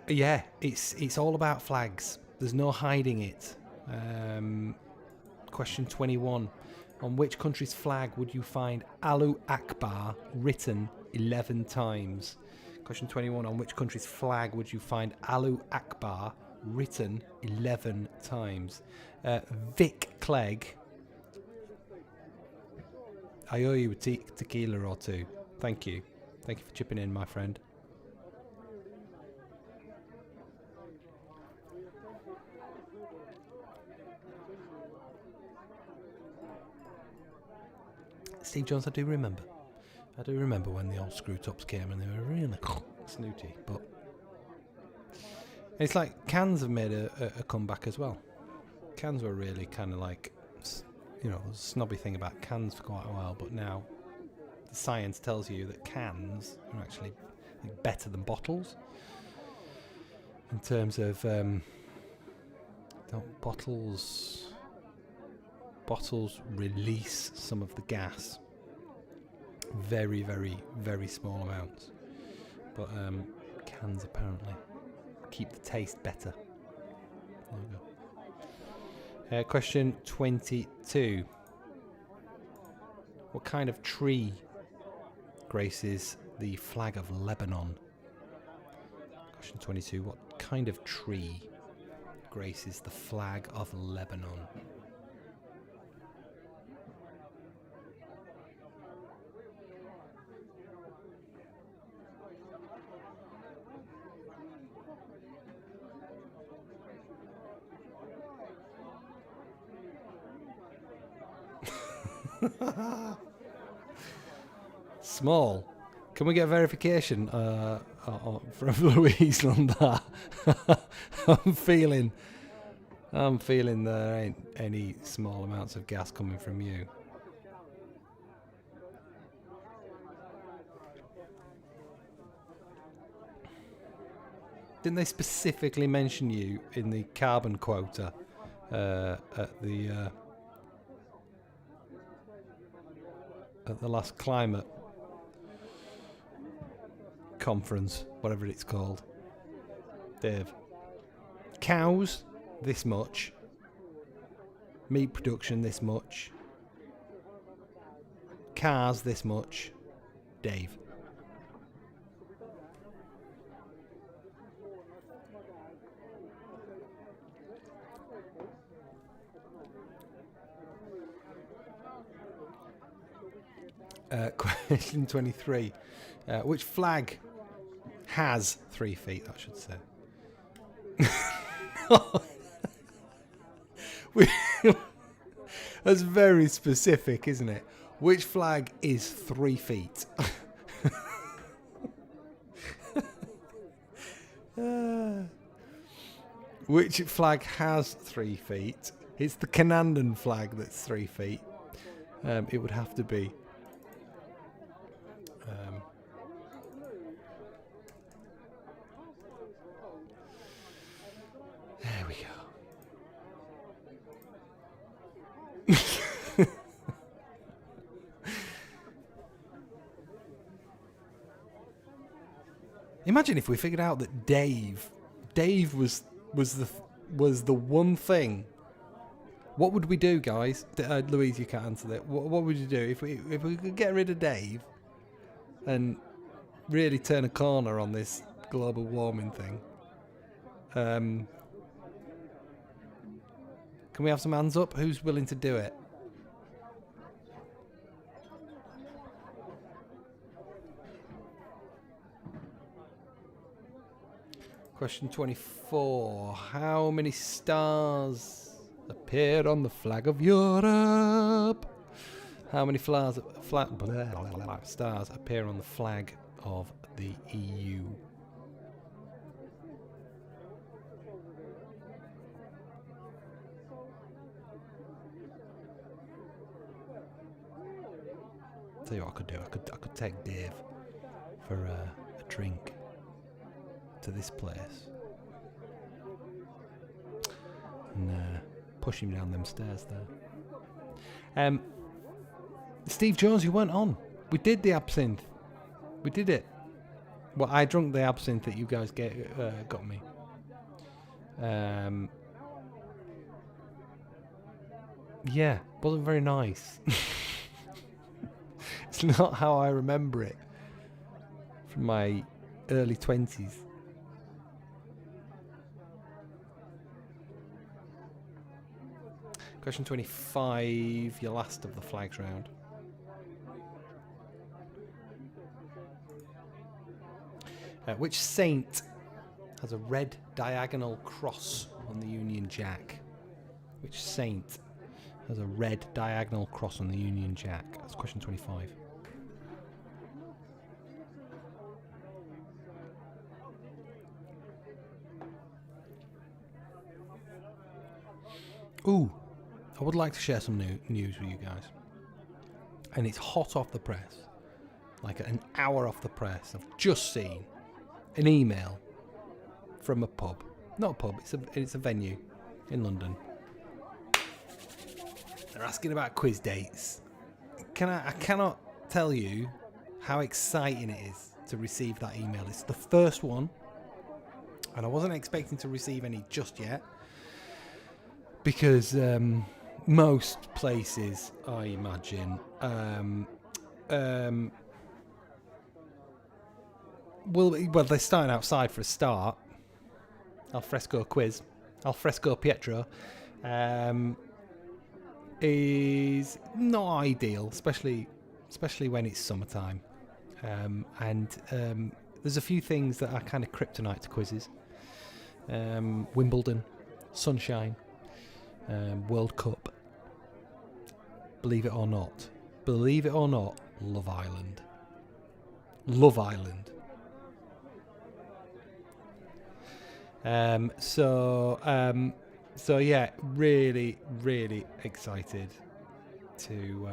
Yeah, it's all about flags. There's no hiding it. Question 21. On which country's flag would you find Allahu Akbar written 11 times? Question 21. On which country's flag would you find Allahu Akbar written 11 times? Vic Clegg. I owe you a tequila or two. Thank you. Thank you for chipping in, my friend. Steve Jones, I do remember. I do remember when the old screw tops came and they were really snooty. But it's like cans have made a comeback as well. Cans were really kind of like, you know, there's a snobby thing about cans for quite a while, but now the science tells you that cans are actually better than bottles in terms of bottles release some of the gas, very, very, very small amounts, but cans apparently keep the taste better. There you go. Question 22. What kind of tree graces the flag of Lebanon? Question 22. What kind of tree graces the flag of Lebanon? Small. Can we get verification from Louise on that? I'm feeling there ain't any small amounts of gas coming from you. Didn't they specifically mention you in the carbon quota at the last climate conference, whatever it's called? Dave. Cows, this much. Meat production, this much. Cars, this much. Dave. Question 23. Which flag has 3 feet, I should say? That's very specific, isn't it? Which flag is 3 feet? Which flag has 3 feet? It's the Canadian flag that's 3 feet. It would have to be. There we go. Imagine if we figured out that Dave was the one thing. What would we do, guys? Louise, you can't answer that. What would you do if we could get rid of Dave and really turn a corner on this global warming thing? Can we have some hands up? Who's willing to do it? Question 24. How many stars appear on the flag of Europe? How many stars appear on the flag of the EU? Tell you what I could do. I could take Dave for a drink to this place and push him down them stairs there. Steve Jones, you weren't on. We did the absinthe. We did it. Well, I drunk the absinthe that you guys got me. Yeah, wasn't very nice. It's not how I remember it from my early 20s. Question 25, your last of the flags round. Which saint has a red diagonal cross on the Union Jack? Which saint has a red diagonal cross on the Union Jack? That's question 25. Ooh, I would like to share some news with you guys. And it's hot off the press. Like an hour off the press. I've just seen an email from a pub. Not a pub, it's a venue in London. They're asking about quiz dates. I cannot tell you how exciting it is to receive that email. It's the first one, and I wasn't expecting to receive any just yet, because most places, I imagine, well, they're starting outside for a start. Alfresco quiz, Alfresco Pietro, is not ideal, especially when it's summertime. And there's a few things that are kind of kryptonite to quizzes. Wimbledon, sunshine, World Cup. Believe it or not, Love Island. Love Island. So yeah, really excited to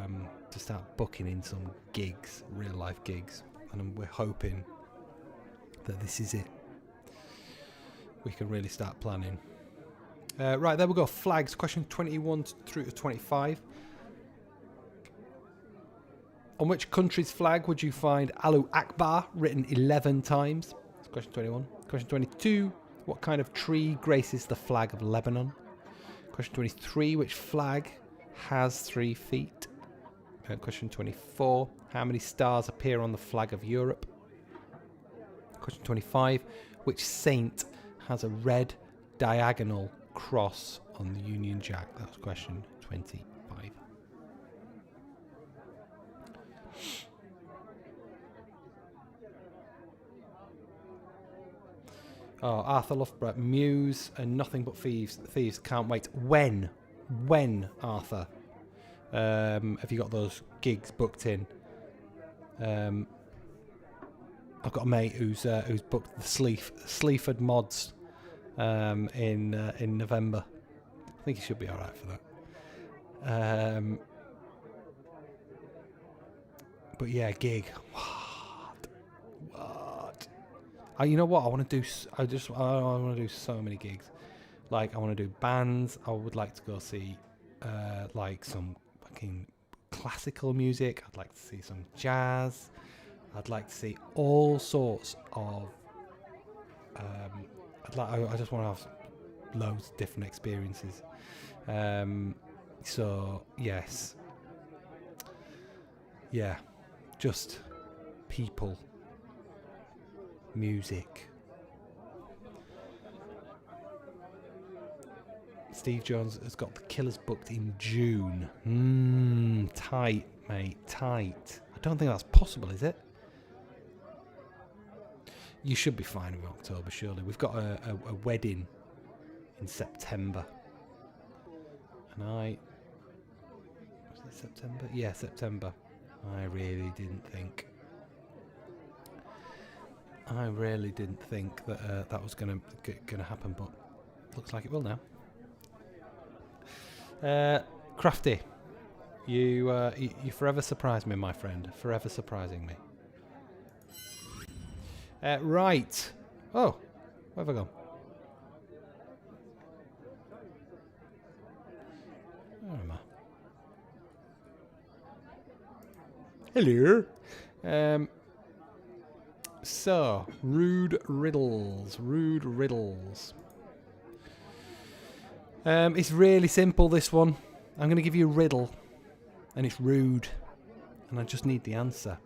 start booking in some gigs, real life gigs, and we're hoping that this is it. We can really start planning. Right, there we go. Flags, question 21 through to 25. On which country's flag would you find Allahu Akbar written 11 times? That's question 21. Question 22. What kind of tree graces the flag of Lebanon? Question 23. Which flag has 3 feet? Question 24. How many stars appear on the flag of Europe? Question 25. Which saint has a red diagonal cross on the Union Jack? That's question 25. Oh, Arthur Loughborough, Muse and Nothing But Thieves. Can't wait. When, Arthur? Have you got those gigs booked in? I've got a mate who's booked the Sleaford Mods in November. I think he should be all right for that. But yeah, gig. What? You know what? I want to do. I want to do so many gigs. Like, I want to do bands. I would like to go see like some fucking classical music. I'd like to see some jazz. I'd like to see all sorts of I just want to have loads of different experiences. So yes, yeah, just people, music. Steve Jones has got the Killers booked in June. Tight, mate, tight. I don't think that's possible, is it? You should be fine in October, surely. We've got a wedding in September. And was it September? Yeah, September. I really didn't think that that was gonna happen, but looks like it will now. Crafty, you forever surprise me, my friend. Forever surprising me. Right. Oh, where have I gone? Where am I? Hello. So, rude riddles. It's really simple, this one. I'm going to give you a riddle, and it's rude, and I just need the answer.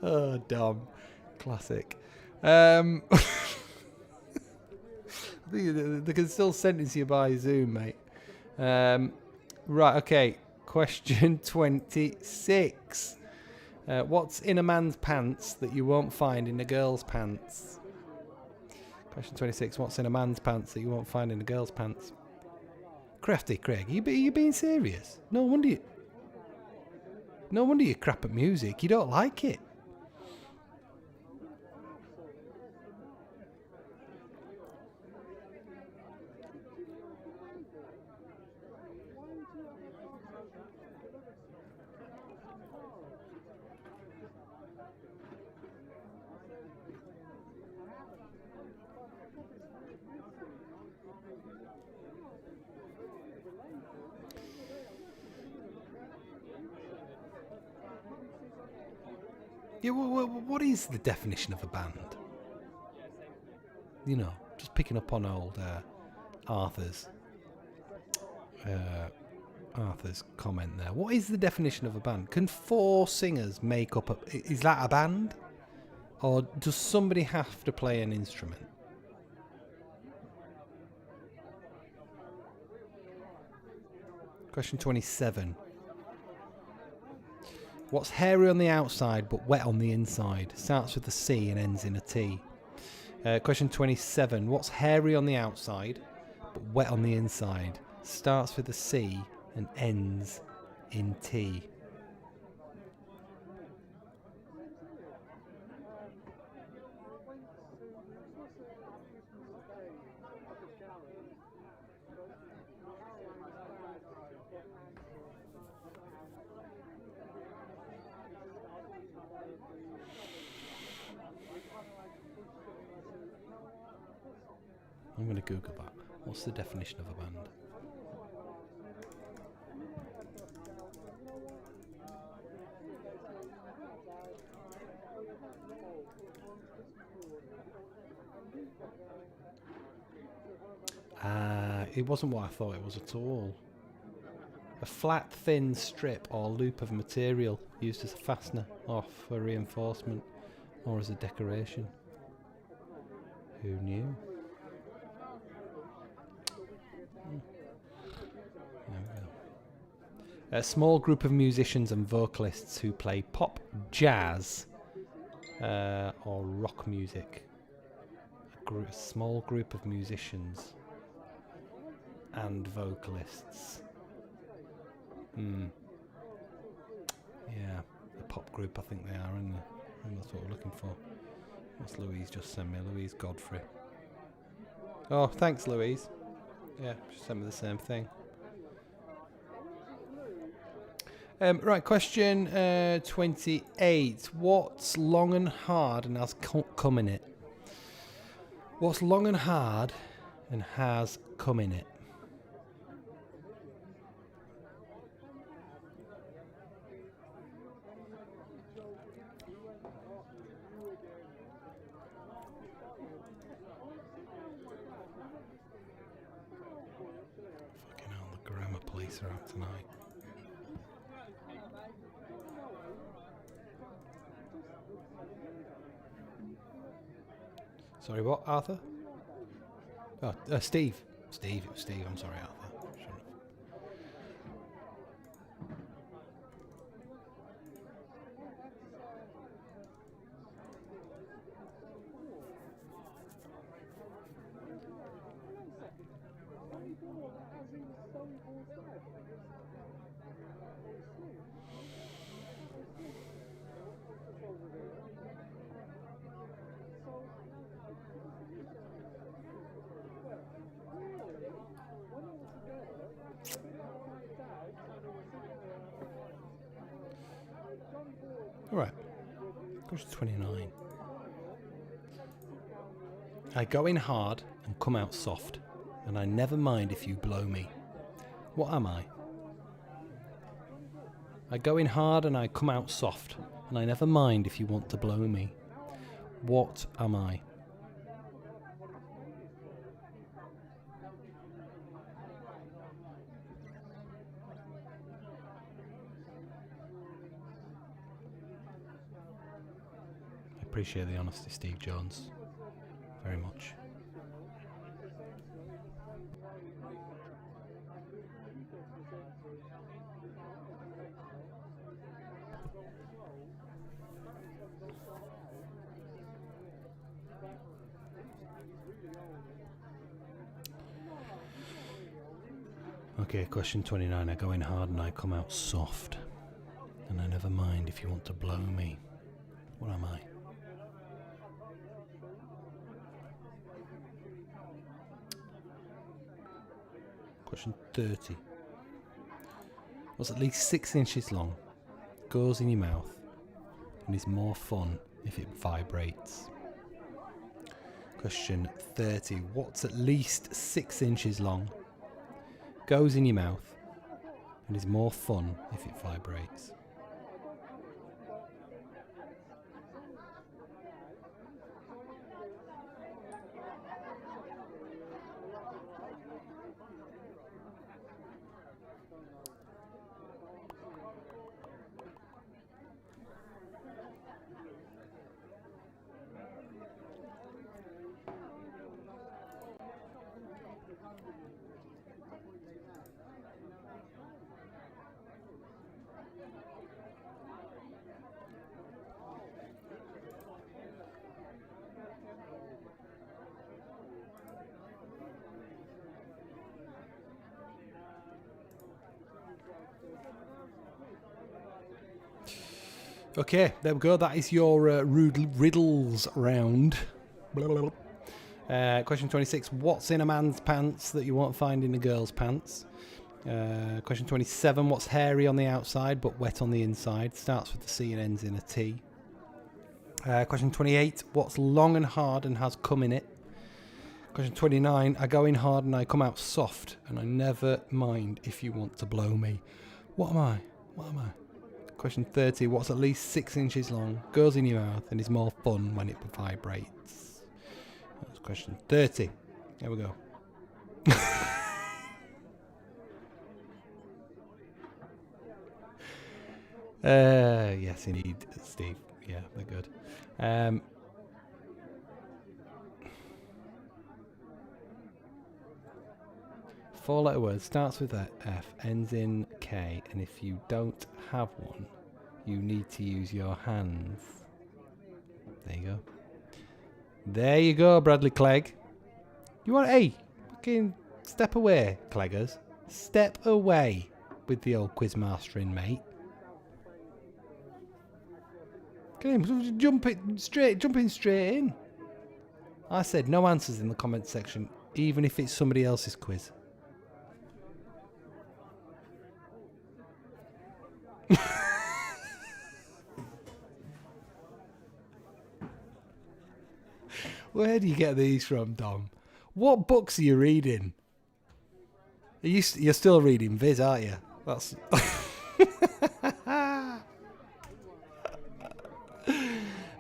Oh, dumb. Classic. I think they can still sentence you by Zoom, mate. Right, okay. Question 26. What's in a man's pants that you won't find in a girl's pants? Question 26. What's in a man's pants that you won't find in a girl's pants? Crafty, Craig, are you being serious? No wonder you crap at music. You don't like it. Yeah, what is the definition of a band? You know, just picking up on old Arthur's comment there. What is the definition of a band? Can 4 singers make up is that a band? Or does somebody have to play an instrument? Question 27. What's hairy on the outside but wet on the inside? Starts with a C and ends in a T. Question 27. What's hairy on the outside but wet on the inside? Starts with a C and ends in T. I'm going to Google that. What's the definition of a band? It wasn't what I thought it was at all. A flat, thin strip or loop of material used as a fastener or for reinforcement or as a decoration. Who knew? A small group of musicians and vocalists who play pop, jazz, or rock music. A small group of musicians and vocalists. Yeah, a pop group I think they are, and that's what we're looking for. What's Louise just sent me? Louise Godfrey. Oh, thanks, Louise. Yeah, she sent me the same thing. Right, question 28. What's long and hard and has cum in it? What's long and hard and has cum in it? dice are out tonight. Sorry, what, Arthur? Oh, Steve. Steve, it was Steve. I'm sorry, Arthur. Shouldn't have. All right. Question 29. I go in hard and come out soft, and I never mind if you blow me. What am I? I go in hard and I come out soft, and I never mind if you want to blow me. What am I? I appreciate the honesty, Steve Jones, very much. Okay, question 29. I go in hard and I come out soft, and I never mind if you want to blow me. What am I? Question 30. Was at least 6 inches long, goes in your mouth, and is more fun if it vibrates. Question 30. What's at least 6 inches long, goes in your mouth, and is more fun if it vibrates? Okay, there we go. That is your riddles round. Question 26. What's in a man's pants that you won't find in a girl's pants? Question 27. What's hairy on the outside but wet on the inside? Starts with the C and ends in a T. Question 28. What's long and hard and has cum in it? Question 29. I go in hard and I come out soft, and I never mind if you want to blow me. What am I? What am I? Question 30. What's at least 6 inches long, goes in your mouth, and is more fun when it vibrates? That's question 30. There we go. Yes, indeed, Steve. Yeah, they're good. 4-letter word, starts with a F, ends in K, and if you don't have one, you need to use your hands. There you go. There you go, Bradley Clegg. You want, hey, fucking step away, Cleggers. Step away with the old quiz mastering, mate. Get him, jumping straight in. I said no answers in the comment section, even if it's somebody else's quiz. Where do you get these from, Dom? What books are you reading? You're still reading Viz, aren't you? That's. I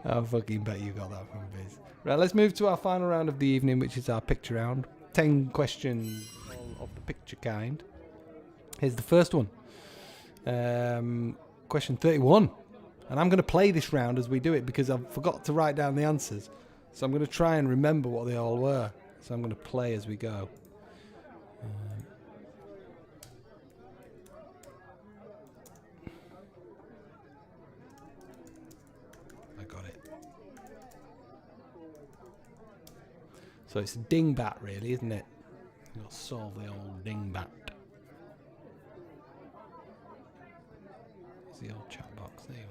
fucking bet you got that from Viz. Right, let's move to our final round of the evening, which is our picture round. 10 questions, all of the picture kind. Here's the first one. Question 31. And I'm going to play this round as we do it because I forgot to write down the answers. So I'm going to try and remember what they all were. So I'm going to play as we go. I got it. So it's a dingbat really, isn't it? You've got to solve the old dingbat. There's the old chat box. There you are.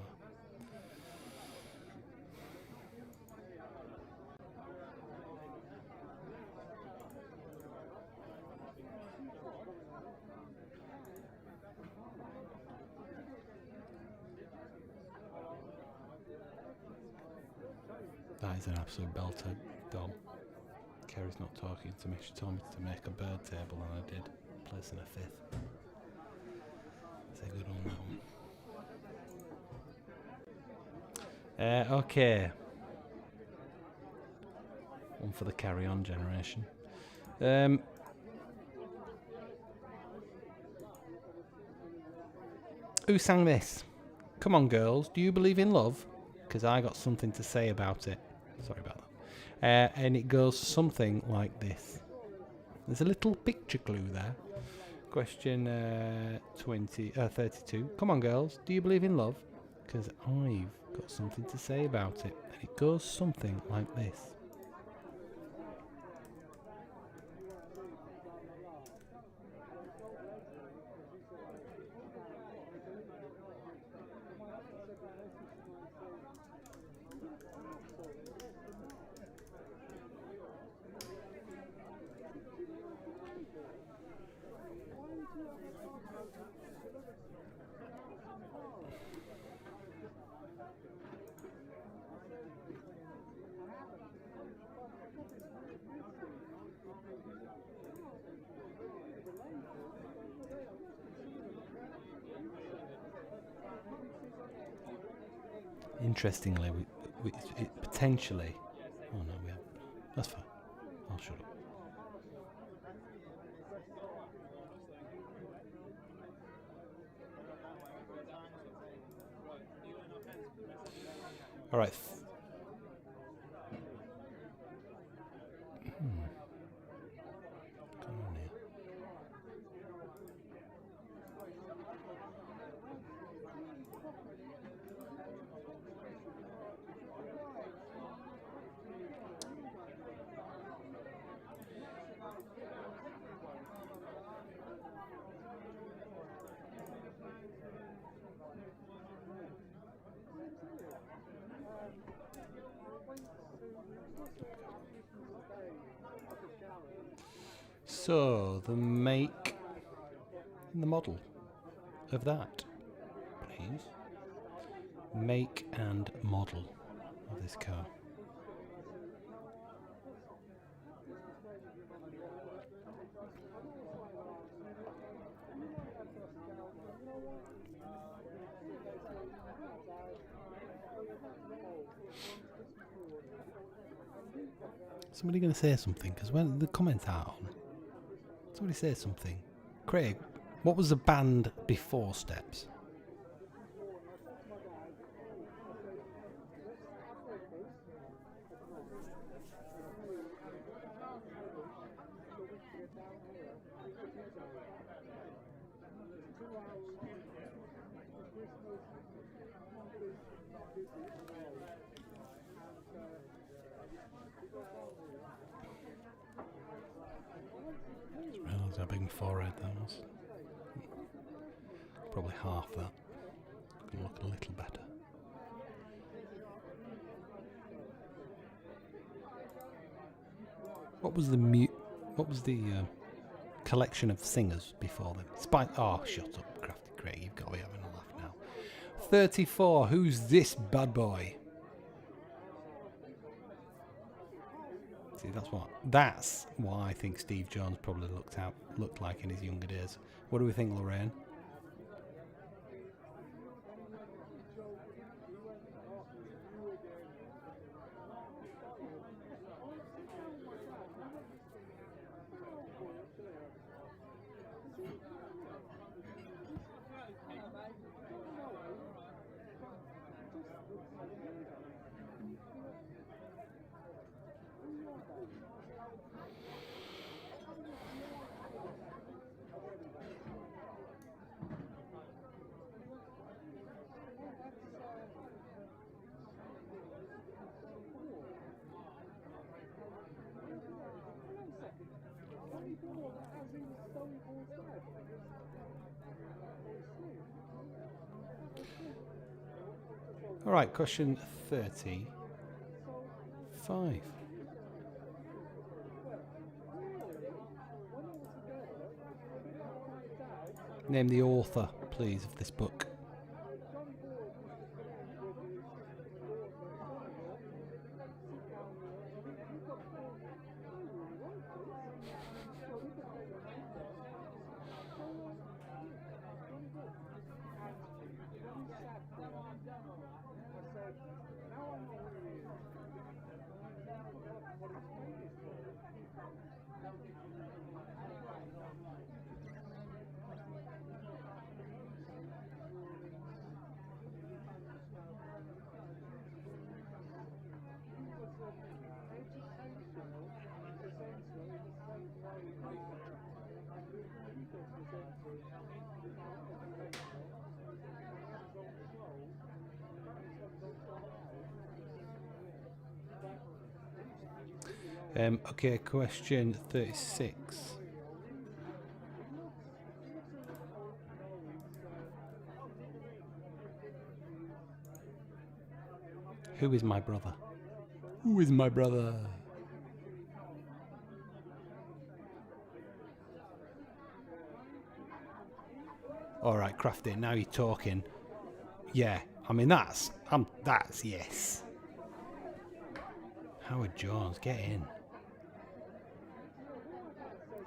That is an absolute belter, Dom. Kerry's not talking to me. She told me to make a bird table and I did. Placing a fifth. It's a good one, that one. Okay. One for the carry-on generation. Who sang this? Come on, girls. Do you believe in love? Because I got something to say about it. Sorry about that. And it goes something like this. There's a little picture clue there. Question 32. Come on, girls. Do you believe in love? Because I've got something to say about it. And it goes something like this. Interestingly, it potentially... Oh no, we have... That's fine. I'll shut up. All right. Come on here. So, the make and the model of that, please. Make and model of this car. Somebody going to say something? Because when the comments are on, somebody say something. Craig, what was the band before Steps? How big my forehead that was. Probably half that. Gonna look a little better. What was the collection of singers before them? Oh, shut up, Crafty Craig. You've got to be having a laugh now. 34. Who's this bad boy? See, that's what I think Steve Jones probably looked like in his younger days. What do we think, Lorraine? All right, question 35. Name the author, please, of this book. Okay, question 36. Who is my brother? Who is my brother? All right, Crafty, now you're talking. Yeah, I mean, that's yes. Howard Jones, get in.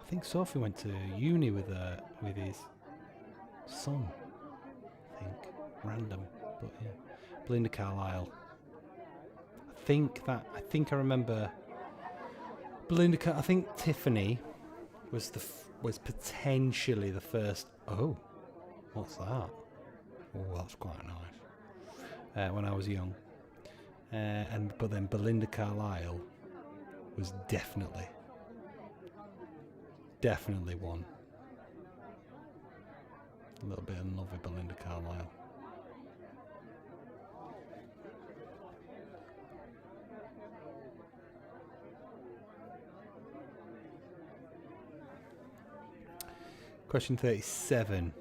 I think Sophie went to uni with his son. I think random, but yeah. Belinda Carlisle. I think I remember. I think Tiffany was potentially the first. Oh, what's that? Oh, that's quite nice. When I was young, but then Belinda Carlisle was definitely one. A little bit in love with Belinda Carlisle. Question 37.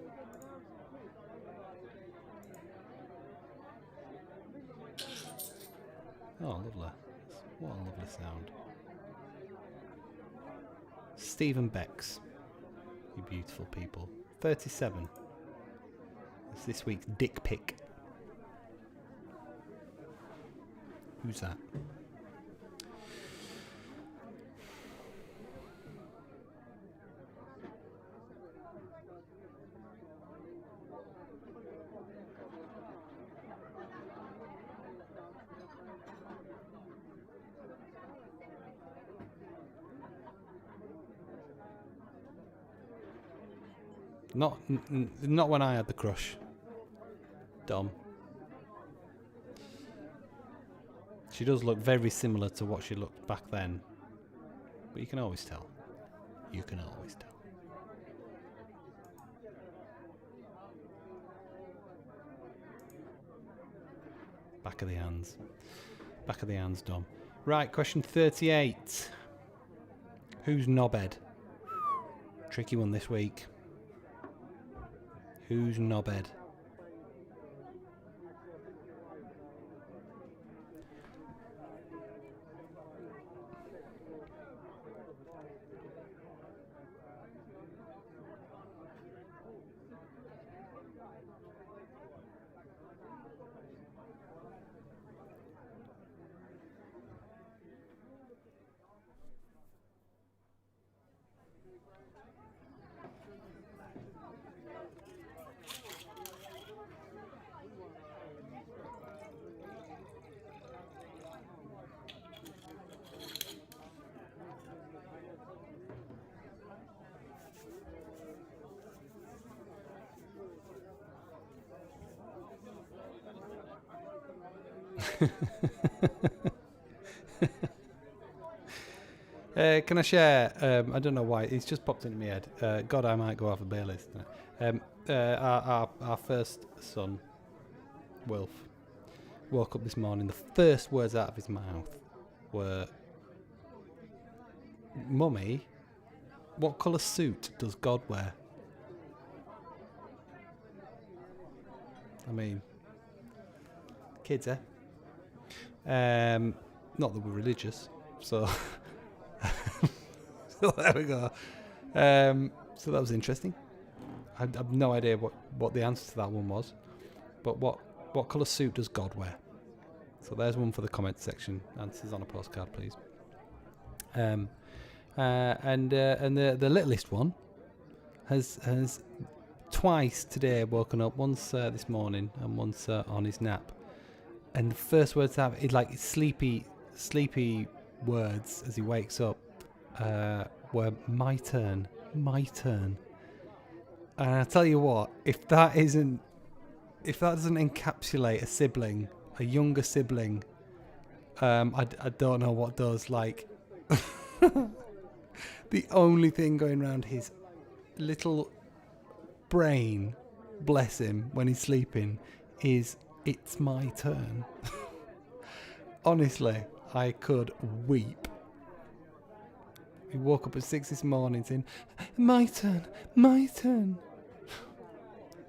Oh, lovely. What a lovely sound. Stephen Becks. You beautiful people. 37. It's this week's dick pic. Who's that? Not when I had the crush. Dom. She does look very similar to what she looked back then. But you can always tell. You can always tell. Back of the hands. Back of the hands, Dom. Right, question 38. Who's knobhead? Tricky one this week. Who's knobhead? Can I share? I don't know why it's just popped into my head. God, I might go off a Bailey's. Our first son, Wilf, woke up this morning. The first words out of his mouth were, "Mummy, what colour suit does God wear?" I mean, Kids, eh? Not that we're religious, so... so there we go. So that was interesting. I have no idea what the answer to that one was. But what colour suit does God wear? So there's one for the comment section. Answers on a postcard, please. And the littlest one has twice today woken up. Once this morning and once on his nap. And the first words out, like sleepy words as he wakes up, were my turn. And I tell you what, if that doesn't encapsulate a sibling, a younger sibling, I don't know what does. Like, the only thing going around his little brain, bless him, when he's sleeping, is it's my turn. Honestly, I could weep. He woke up at 6 this morning saying, my turn.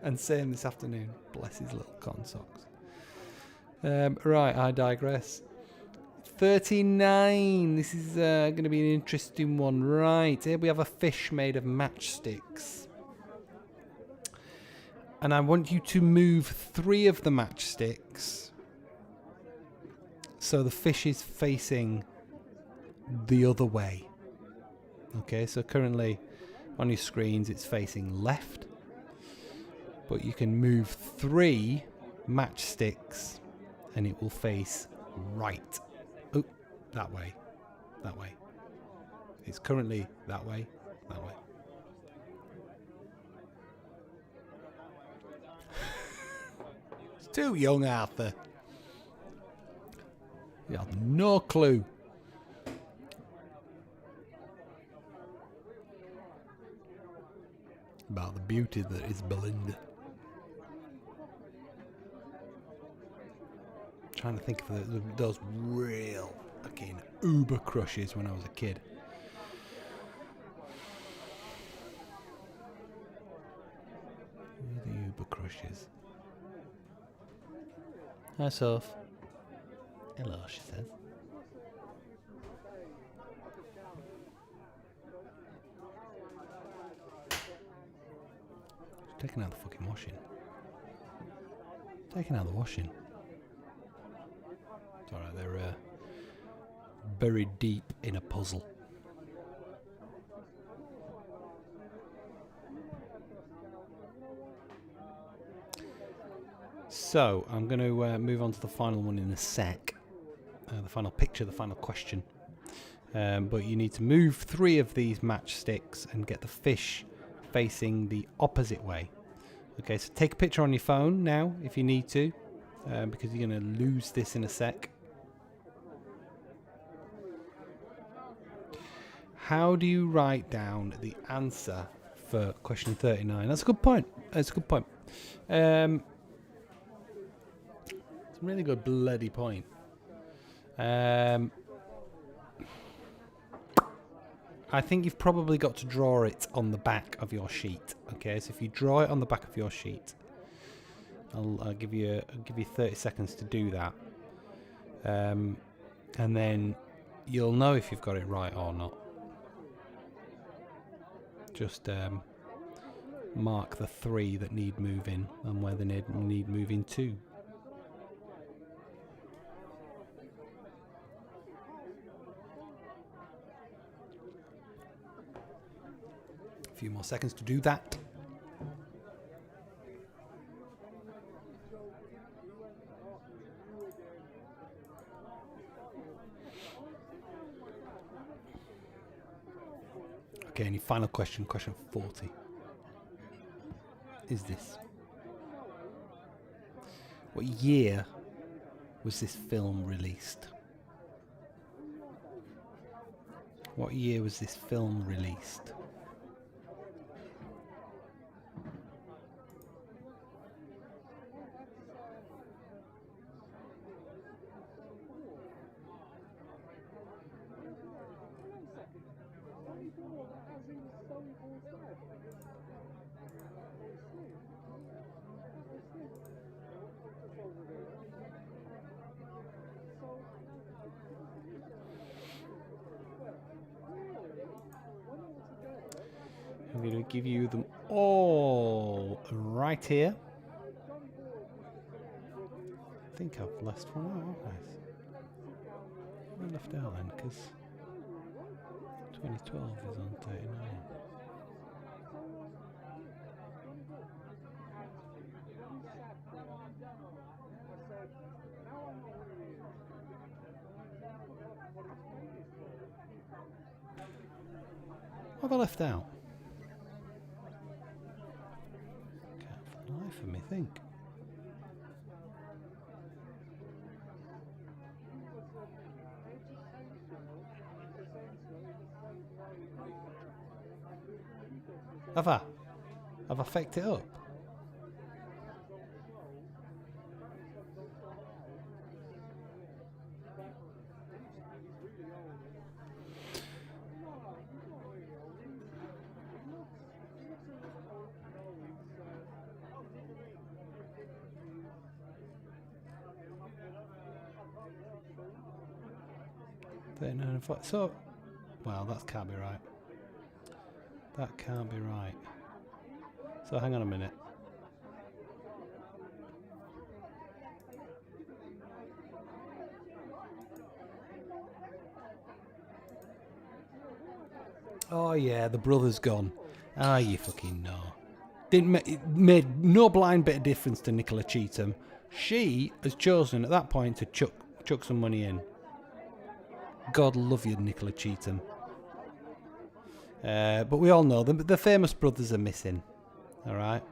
And same this afternoon. Bless his little con socks. Right, I digress. 39. This is going to be an interesting one. Right, here we have a fish made of matchsticks. And I want you to move 3 of the matchsticks so the fish is facing the other way. Okay, so currently on your screens it's facing left, but you can move 3 matchsticks and it will face right. Oh, that way. It's currently that way. It's too young, Arthur. You have no clue. About the beauty that is Belinda. Trying to think of those real fucking uber crushes when I was a kid. Who are the uber crushes? Hi, Soph. Hello, she says. Taking out the fucking washing. Taking out the washing. It's alright, they're buried deep in a puzzle. So, I'm going to move on to the final one in a sec. The final picture, the final question. But you need to move 3 of these matchsticks and get the fish facing the opposite way. Okay, so take a picture on your phone now if you need to, because you're going to lose this in a sec. How do you write down the answer for question 39? That's a good point. It's a really good bloody point. I think you've probably got to draw it on the back of your sheet. Okay, so if you draw it on the back of your sheet, I'll give you 30 seconds to do that, and then you'll know if you've got it right or not. Just mark the 3 that need moving and where they need moving to. A few more seconds to do that. Okay, any final question, question 40, is this. What year was this film released? What year was this film released? I'm going to give you them all right here. I think I've left one out, haven't I? I left out then, because 2012 is on 39. What have I left out? Can't for the life of me think. Have I? Have I fecked it up? So, well, that can't be right. That can't be right. So hang on a minute. Oh yeah, the brother's gone. Ah, you fucking know. It made no blind bit of difference to Nicola Cheetham. She has chosen at that point to chuck some money in. God love you, Nicola Cheetham. But we all know the famous brothers are missing. All right,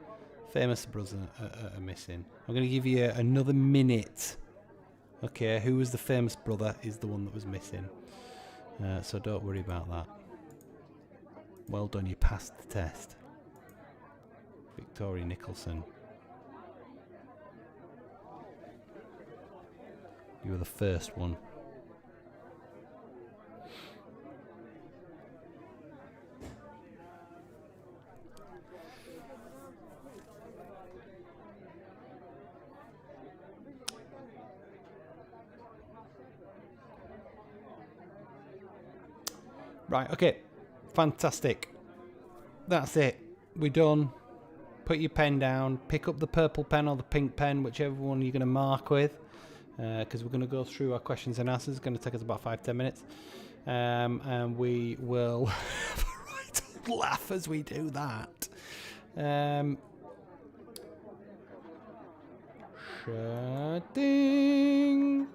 famous brothers are missing. I'm going to give you another minute. Okay, who was the famous brother is the one that was missing. So don't worry about that. Well done, you passed the test. Victoria Nicholson. You were the first one. Right, okay. Fantastic. That's it. We're done. Put your pen down. Pick up the purple pen or the pink pen, whichever one you're going to mark with. Because we're going to go through our questions and answers. It's going to take us about 5-10 minutes. And we will have a right old laugh as we do that. Shutting.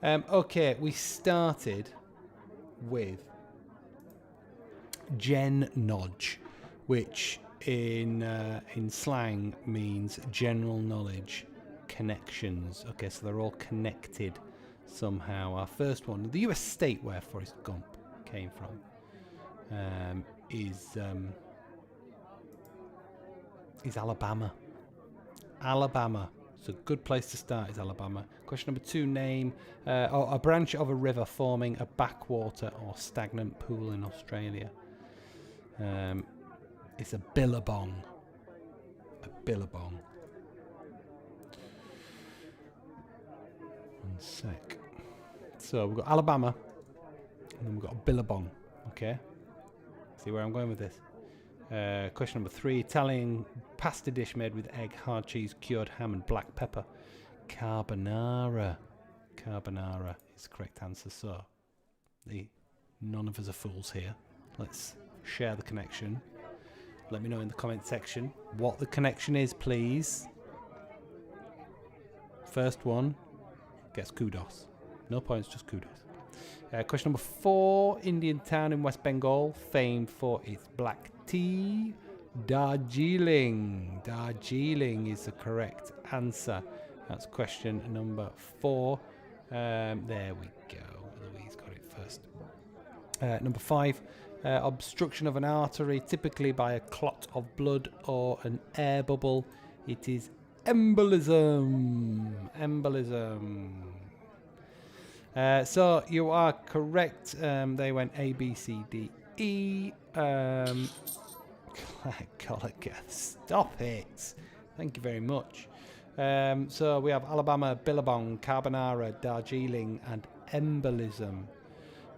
Okay, we started with Gen Nodge, which in slang means general knowledge, connections. Okay, so they're all connected somehow. Our first one, the US state where Forrest Gump came from, is Alabama. Alabama. It's a good place to start, is Alabama. Question number 2, name a branch of a river forming a backwater or stagnant pool in Australia. It's a billabong. A billabong. One sec. So we've got Alabama, and then we've got a billabong. Okay. See where I'm going with this. Question number 3, Italian pasta dish made with egg, hard cheese, cured ham and black pepper. Carbonara. Carbonara is the correct answer. So, none of us are fools here. Let's share the connection. Let me know in the comment section what the connection is, please. First one gets kudos. No points, just kudos. Question number 4, Indian town in West Bengal, famed for its black tea. Darjeeling. Darjeeling is the correct answer. That's question number 4. There we go. Louise got it first. Number 5, obstruction of an artery, typically by a clot of blood or an air bubble. It is embolism. Embolism. So you are correct. They went A, B, C, D, E. Stop it. Thank you very much. So we have Alabama, billabong, carbonara, Darjeeling, and embolism.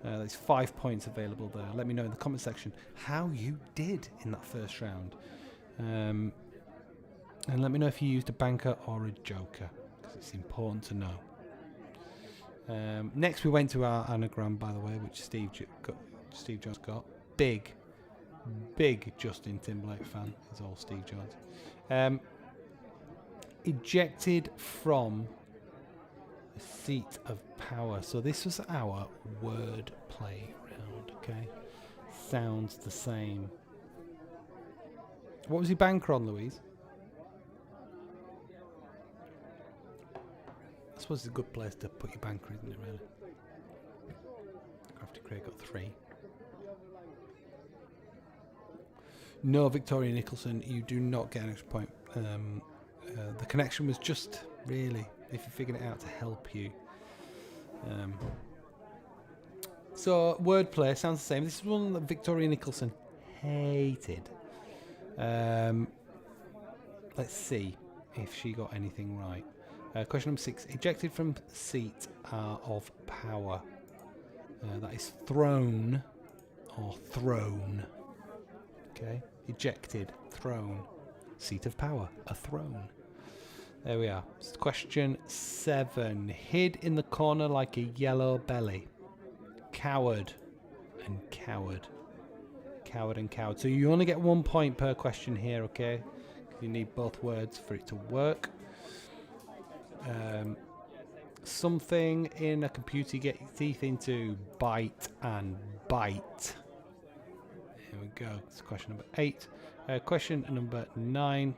There's 5 points available there. Let me know in the comment section how you did in that first round. And let me know if you used a banker or a joker, because it's important to know. Next we went to our anagram, by the way, which Steve Jones got. Big Justin Timberlake fan is all Steve Jones. Ejected from a seat of power. So this was our word play round, okay? Sounds the same. What was your banker on, Louise? I suppose it's a good place to put your banker, isn't it, really? Crafty Craig got 3. No, Victoria Nicholson, you do not get an extra point. The connection was just really, if you figured it out, to help you. So, wordplay sounds the same. This is one that Victoria Nicholson hated. Let's see if she got anything right. Question number 6. Ejected from seat of power. That is thrown or throne. Okay. Ejected, thrown. Seat of power, a throne. There we are. Question 7. Hid in the corner like a yellow belly. Coward and coward. Coward and coward. So you only get 1 point per question here, okay? You need both words for it to work. Something in a computer you get your teeth into. Bite and bite. Here we go. It's question number 8. Question number 9.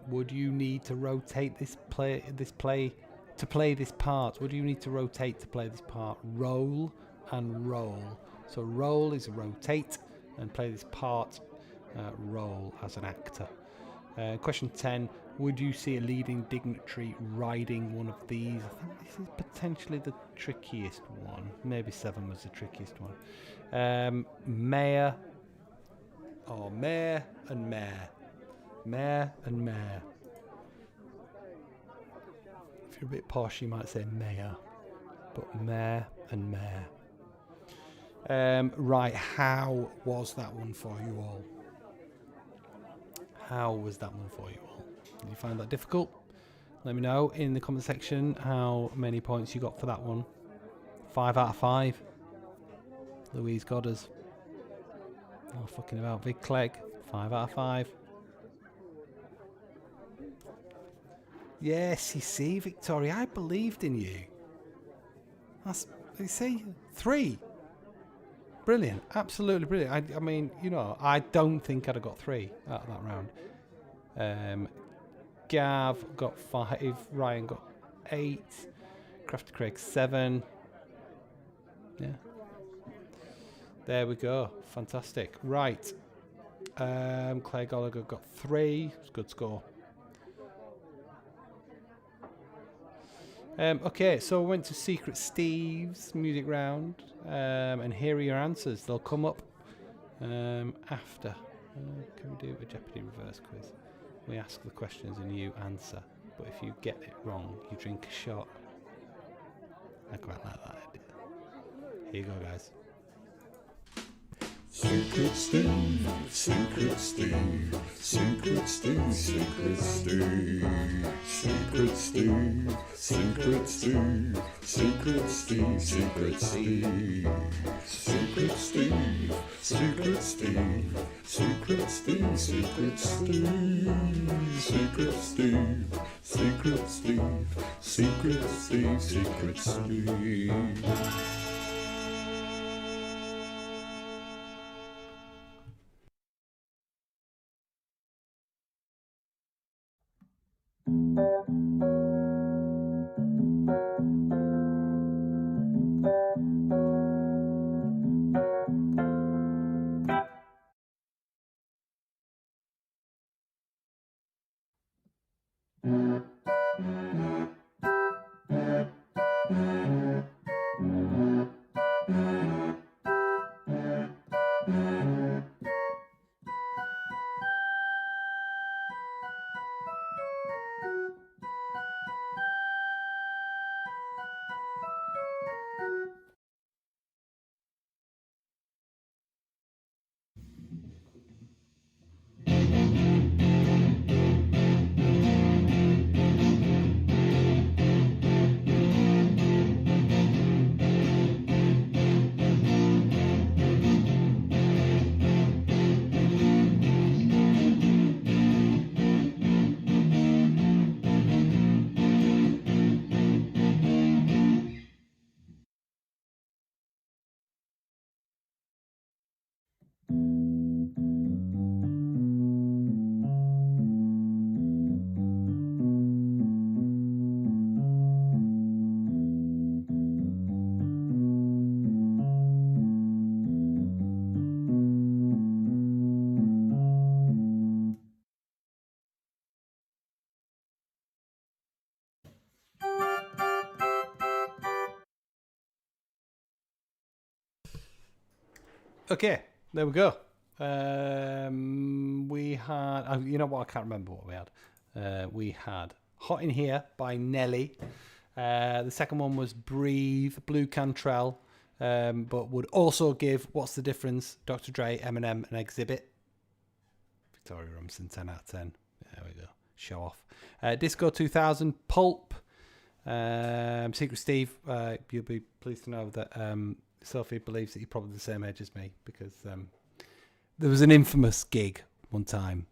Would you need to rotate this play to play this part? Would you need to rotate to play this part? Roll and roll. So roll is rotate, and play this part. Roll as an actor. Question 10. Would you see a leading dignitary riding one of these? I think this is potentially the trickiest one. Maybe 7 was the trickiest one. Mayor or mayor and mayor. Mayor and mayor. If you're a bit posh, you might say mayor. But mayor and mayor. Right, how was that one for you all? How was that one for you all? Did you find that difficult? Let me know in the comment section how many points you got for that one. 5 out of 5. Louise Goddard. Oh, fucking about. Big Clegg. 5 out of 5. Yes, you see, Victoria, I believed in you. That's, you see, 3. Brilliant. Absolutely brilliant. I mean, you know, I don't think I'd have got 3 out of that round. Gav got 5. Ryan got 8. Crafty Craig 7. Yeah. There we go. Fantastic. Right. Claire Gallagher got 3. It's a good score. Okay, so we went to Secret Steve's music round, and here are your answers. They'll come up after. Can we do a Jeopardy reverse quiz? We ask the questions and you answer, but if you get it wrong, you drink a shot. I quite like that idea. Here you go, guys. Secret Steve, Secret Steve, Secret Steve, Secret Steve, Secret Steve, Secret Steve, Secret Steve, Secret Steve, Secret Steve, Secret Steve, Secret Steve, Secret Steve, Secret Steve, Secret Steve, Secret Steve, Secret Steve. Okay, there we go. We had, you know what? I can't remember what we had. We had Hot in Here by Nelly. The second one was Breathe, Blue Cantrell, but would also give What's the Difference, Dr. Dre, Eminem, and Exhibit. Victoria Rumson, 10 out of 10. There we go. Show off. Disco 2000, Pulp. Secret Steve, you'll be pleased to know that Sophie believes that you're probably the same age as me, because there was an infamous gig one time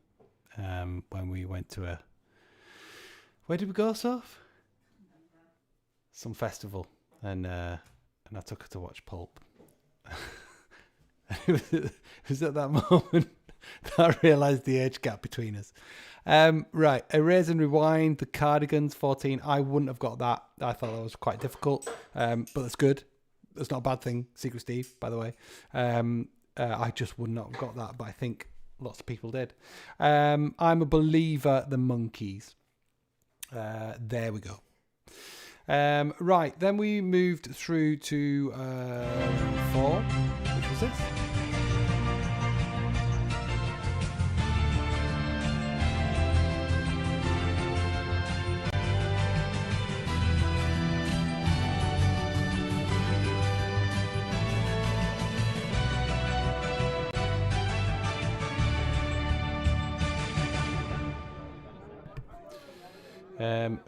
when we went to a... Where did we go, Soph? Some festival, and I took her to watch Pulp. It was at that moment that I realised the age gap between us. Right, Erase and Rewind, The Cardigans, 14. I wouldn't have got that. I thought that was quite difficult, but that's good. That's not a bad thing, Secret Steve, by the way. I just would not have got that, but I think lots of people did. I'm a Believer, The Monkees. There we go. Right, then we moved through to 4, which was this.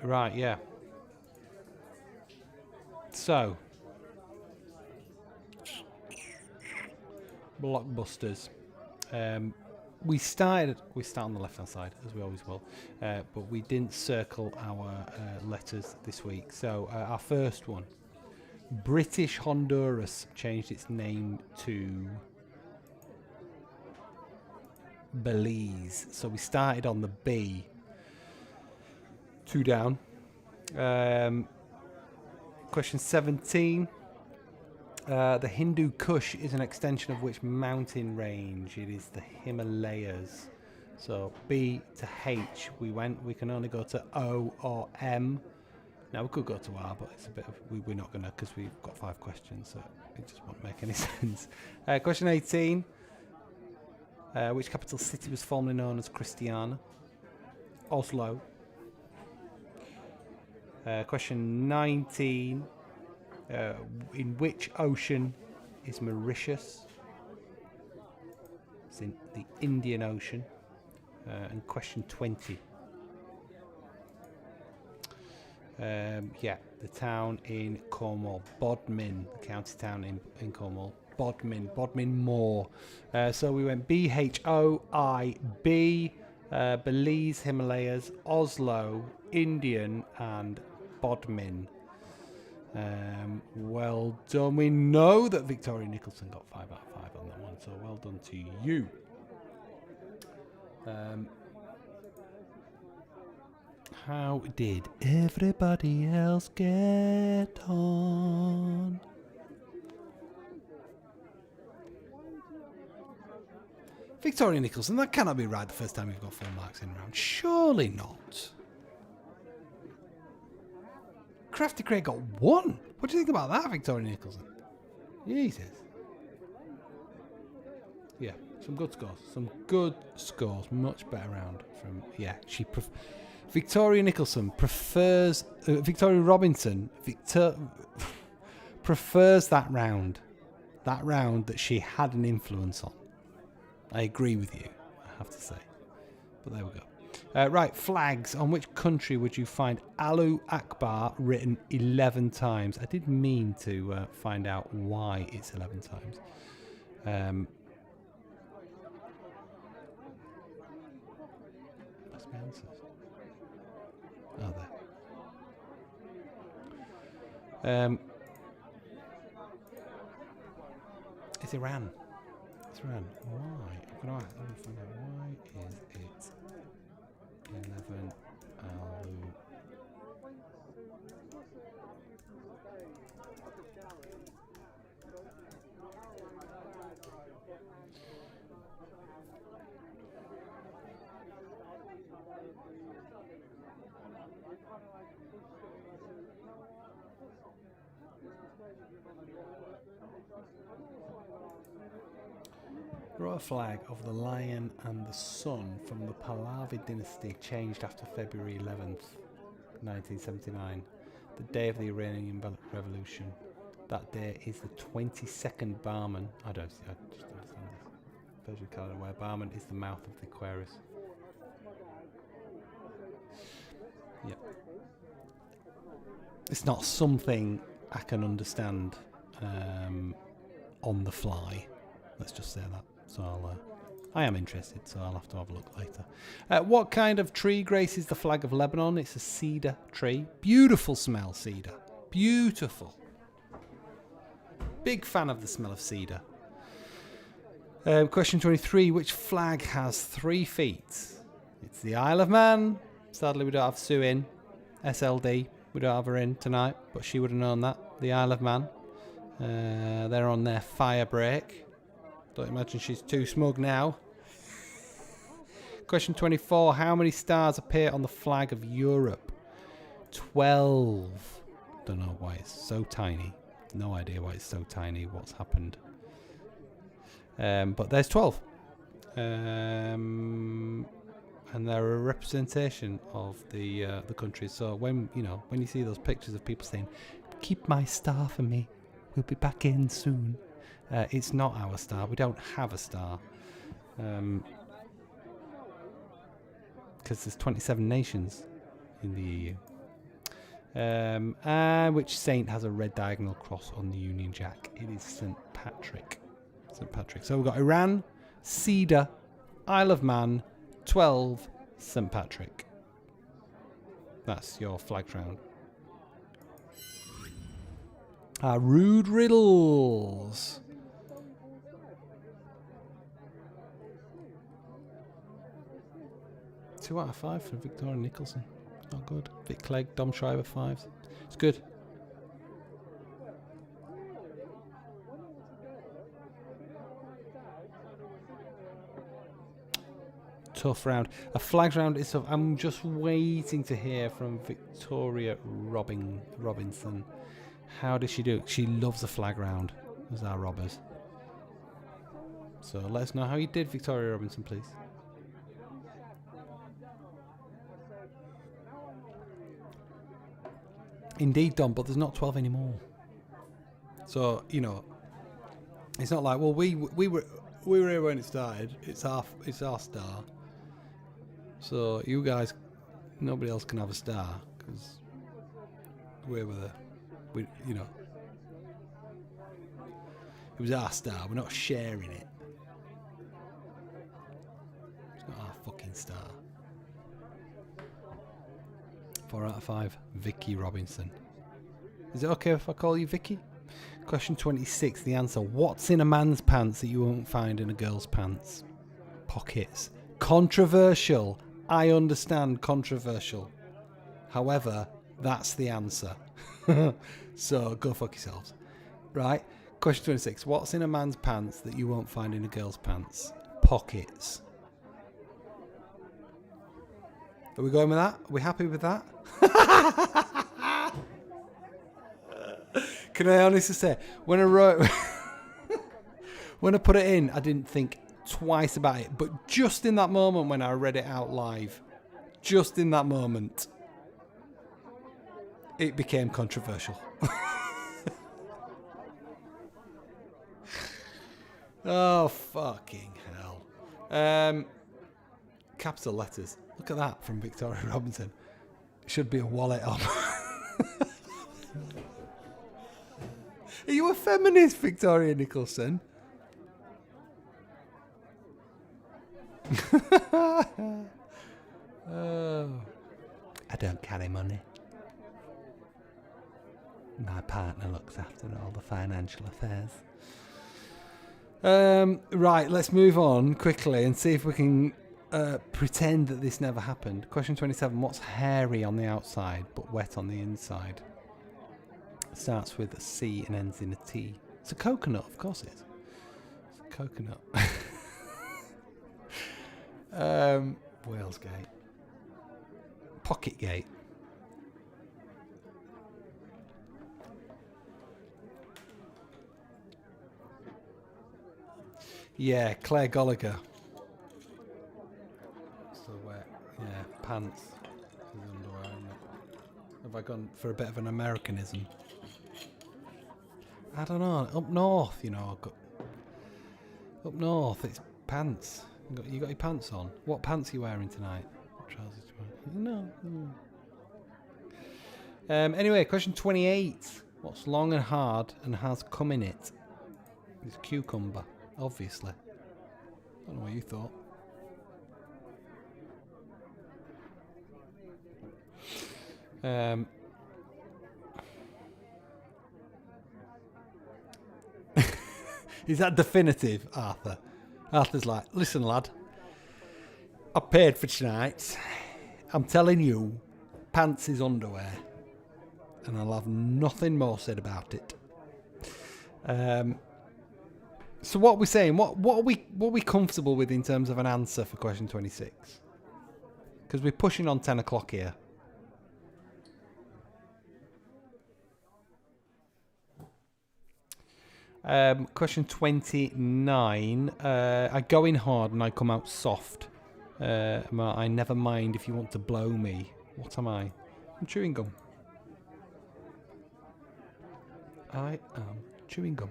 Right, yeah. So, blockbusters. We started on the left hand side, as we always will, but we didn't circle our letters this week. So our first one, British Honduras changed its name to Belize. So we started on the B. 2 down. Question 17. The Hindu Kush is an extension of which mountain range? It is the Himalayas. So B to H we went. We can only go to O or M. Now we could go to R, but it's a bit of... We're not going to, because we've got 5 questions, so it just won't make any sense. Question 18. Which capital city was formerly known as Christiana? Oslo. Question 19. In which ocean is Mauritius? It's in the Indian Ocean. And question 20. Yeah, the town in Cornwall. Bodmin, the county town in Cornwall. Bodmin Moor. So we went B-H-O-I-B, Belize, Himalayas, Oslo, Indian, and Bodmin. Well done. We know that Victoria Nicholson got 5 out of 5 on that one, so well done to you. How did everybody else get on? Victoria Nicholson, that cannot be right the first time you've got 4 marks in a round. Surely not. Crafty Craig got 1. What do you think about that, Victoria Nicholson? Jesus. Yeah, some good scores. Much better round from... Yeah, Victoria Nicholson prefers... Victoria Robinson prefers that round. That round that she had an influence on. I agree with you, I have to say. But there we go. Right, flags. On which country would you find Alu Akbar written 11 times? I did mean to find out why it's 11 times. What's my answers? Oh, there. It's Iran. It's Iran. Why? I'm going to find out why is it 11 Alu. The royal flag of the lion and the sun from the Pahlavi dynasty changed after February 11th, 1979, the day of the Iranian Revolution. That day is the 22nd Barman. I just understand this. Persian calendar where Barman is the mouth of the Aquarius. Yep. It's not something I can understand on the fly. Let's just say that. So I am interested, so I'll have to have a look later. What kind of tree graces the flag of Lebanon? It's a cedar tree. Beautiful smell, cedar. Beautiful. Big fan of the smell of cedar. Question 23. Which flag has 3 feet? It's the Isle of Man. Sadly, we don't have Sue in. SLD. We don't have her in tonight, but she would have known that. The Isle of Man. They're on their fire break. Don't imagine she's too smug now. Question 24. How many stars appear on the flag of Europe? 12. Don't know why it's so tiny. No idea why it's so tiny. What's happened? But there's 12. And they're a representation of the countries. So when you see those pictures of people saying, "Keep my star for me. We'll be back in soon." It's not our star. We don't have a star. Because there's 27 nations in the EU. And which saint has a red diagonal cross on the Union Jack? It is St. Patrick. St. Patrick. So we've got Iran, Cedar, Isle of Man, 12, St. Patrick. That's your flag round. Rude riddles. 2 out of 5 for Victoria Nicholson. Not good. Vic Clegg, Dom Schreiber 5s. It's good. Tough round. A flags round is tough. I'm just waiting to hear from Victoria Robinson. How does she do? She loves a flag round as our robbers. So let us know how you did, Victoria Robinson, please. Indeed, Dom, but there's not 12 anymore. So, it's not like, well, we were here when it started. It's our star. So you guys, nobody else can have a star because it was our star. We're not sharing it. It's not our fucking star. 4 out of 5. Vicky Robinson. Is it okay if I call you Vicky? Question 26. The answer. What's in a man's pants that you won't find in a girl's pants? Pockets. Controversial. I understand controversial. However, that's the answer. So go fuck yourselves. Right. Question 26. What's in a man's pants that you won't find in a girl's pants? Pockets. Are we going with that? Are we happy with that? Can I honestly say, when I put it in, I didn't think twice about it. But just in that moment when I read it out live, just in that moment, it became controversial. Oh, fucking hell. Capital letters. Look at that from Victoria Robinson. It should be a wallet on. Are you a feminist, Victoria Nicholson? I don't carry money. My partner looks after all the financial affairs. Right, let's move on quickly and see if we can pretend that this never happened. Question 27. What's hairy on the outside but wet on the inside? Starts with a C and ends in a T. It's a coconut, of course it is. It's a coconut. Walesgate. Pocketgate. Yeah, Claire Gallagher. So wet. Yeah, pants. Is underwear, isn't it? Have I gone for a bit of an Americanism? I don't know. Up north, you know. Up north, it's pants. You got your pants on. What pants are you wearing tonight? What trousers do you wear? No. Anyway, question 28. What's long and hard and has cum in it? It's cucumber, obviously. I don't know what you thought. Is that definitive, Arthur? Arthur's like, listen, lad. I paid for tonight. I'm telling you, pants is underwear. And I'll have nothing more said about it. So what are we saying? What are we comfortable with in terms of an answer for question 26? Because we're pushing on 10 o'clock here. Question 29. I go in hard and I come out soft. I never mind if you want to blow me. What am I? I'm chewing gum. I am chewing gum.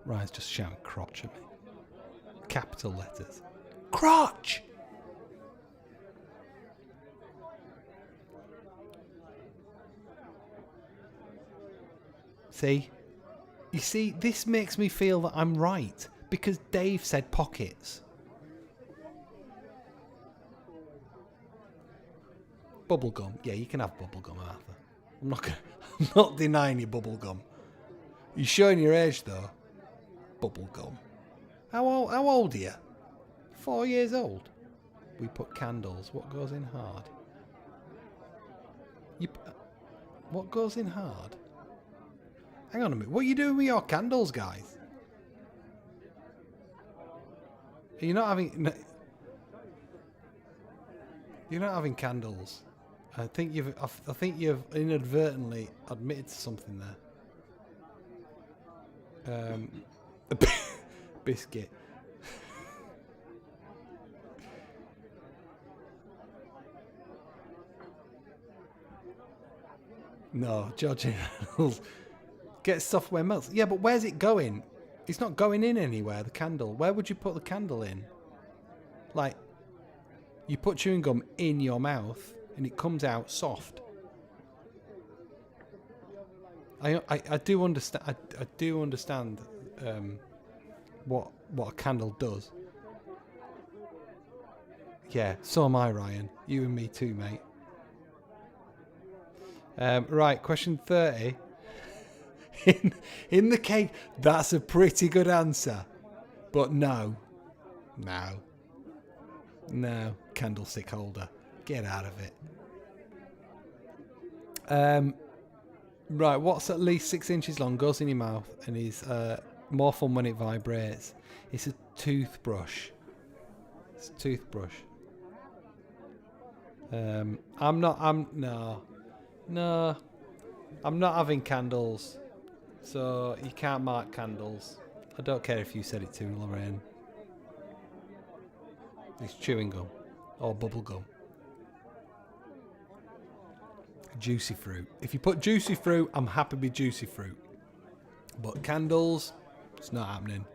Ryan's just shouting crotch at me. Capital letters. Crotch! See? You see, this makes me feel that I'm right. Because Dave said pockets. Bubblegum. Yeah, you can have bubblegum, Arthur. I'm not denying you bubblegum. You're showing your age, though. Bubblegum. How old are you? 4 years old? We put candles. What goes in hard? What goes in hard? Hang on a minute. What are you doing with your candles, guys? Are you not having... You're not having candles. I think you've inadvertently admitted to something there. A biscuit. No, George Reynolds. Get software melts. Yeah, but where's it going? It's not going in anywhere, the candle. Where would you put the candle in? Like, you put chewing gum in your mouth and it comes out soft. I do understand. I do understand what a candle does. Yeah, so am I, Ryan. You and me too, mate. Right, question 30. In the cake, that's a pretty good answer. But no, candlestick holder. Get out of it. Right, what's at least 6 inches long, goes in your mouth, and is more fun when it vibrates? It's a toothbrush. It's a toothbrush. No, I'm not having candles. So you can't mark candles. I don't care if you said it too, Lorraine. It's chewing gum or bubble gum. Juicy fruit. If you put juicy fruit, I'm happy with juicy fruit. But candles, it's not happening.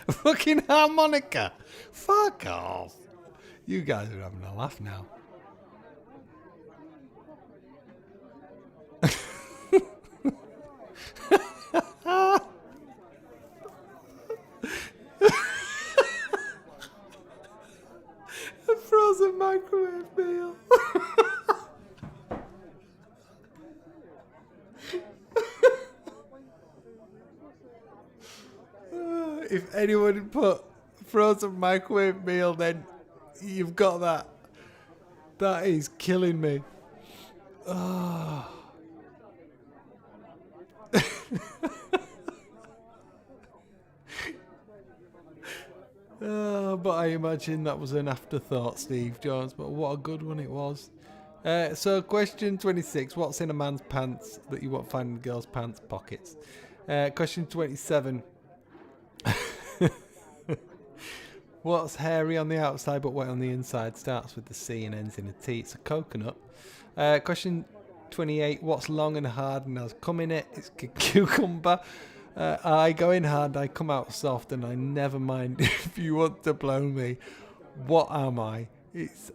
Fucking harmonica. Fuck off. You guys are having a laugh now. A frozen microwave meal. If anyone had put frozen microwave meal, then you've got that. That is killing me. Oh. But I imagine that was an afterthought, Steve Jones. But what a good one it was. So question 26. What's in a man's pants that you won't find in a girl's pants pockets? Question 27. What's hairy on the outside but wet on the inside? Starts with the C and ends in a T. It's a coconut. Question 28. What's long and hard and has cum in it? It's a cucumber. I go in hard, I come out soft, and I never mind if you want to blow me. What am I? It's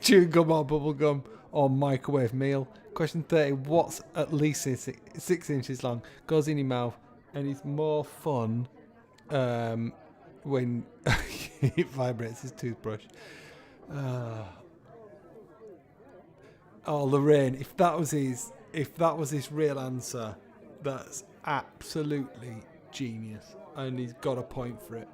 chewing gum or bubble gum or microwave meal. Question 30. What's at least 6 inches long? Goes in your mouth and is more fun when it vibrates his toothbrush. Lorraine, if that was his real answer, that's absolutely genius, and he's got a point for it.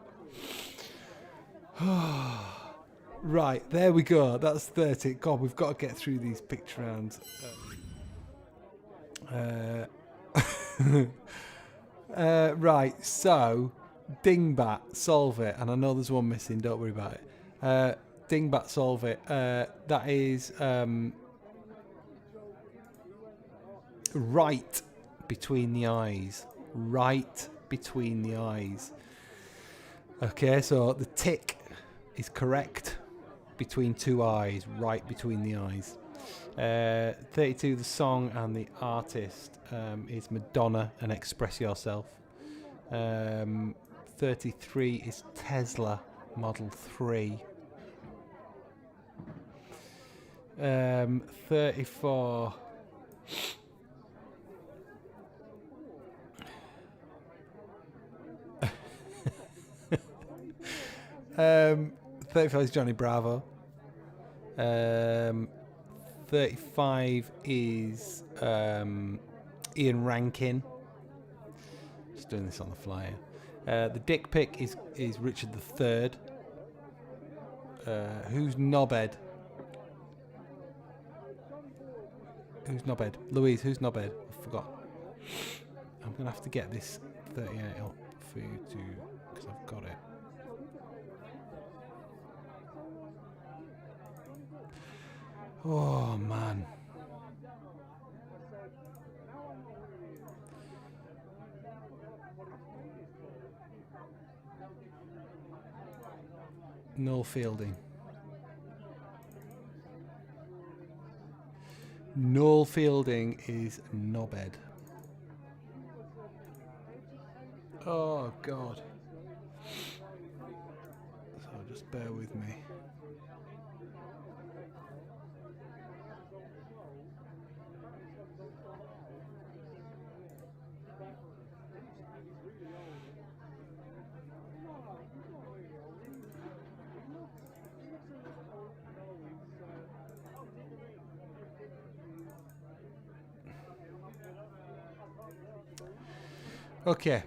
Right, there we go. That's 30. God, we've got to get through these picture rounds. Right, so Dingbat, solve it. And I know there's one missing, don't worry about it. Dingbat, solve it. That is right between the eyes. Right between the eyes. Okay, so the tick is correct. Between two eyes, right between the eyes. 32, the song and the artist is Madonna and Express Yourself. 33 is Tesla Model 3. 34. 35 is Johnny Bravo. 35 is Ian Rankin. Just doing this on the fly. The dick pic is Richard III. Who's knobhead? Who's knobhead? Louise, who's knobhead? I forgot. I'm going to have to get this 38 up for you to... because I've got it. Oh, man. Noel Fielding. Noel Fielding is knobhead. Oh, God. So just bear with me. Okay.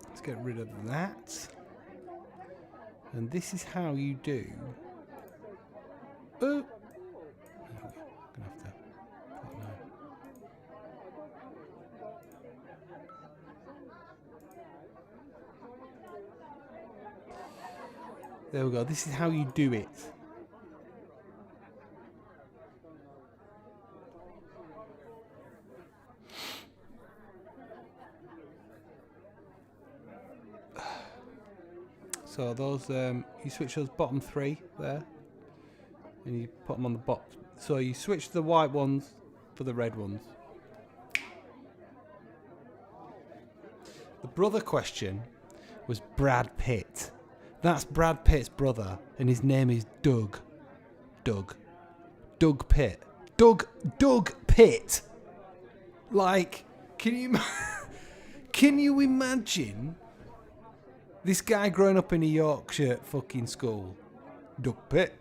Let's get rid of that. And this is how you do. Oh. Gonna have to. No. There we go. This is how you do it. So those, you switch those bottom three there, and you put them on the bottom. So you switch the white ones for the red ones. The brother question was Brad Pitt. That's Brad Pitt's brother, and his name is Doug. Doug Pitt. Doug Pitt. Like, can you imagine this guy growing up in a Yorkshire fucking school? Doug Pitt.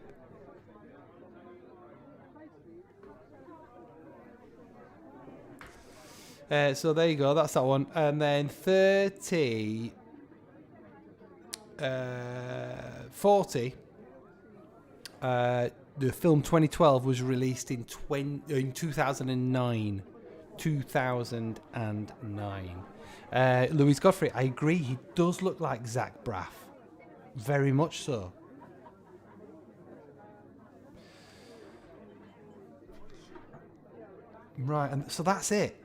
So there you go. That's that one. And then 40 The film 2012 was released in 2009. 2009. Louis Godfrey, I agree. He does look like Zach Braff. Very much so. Right, and so that's it.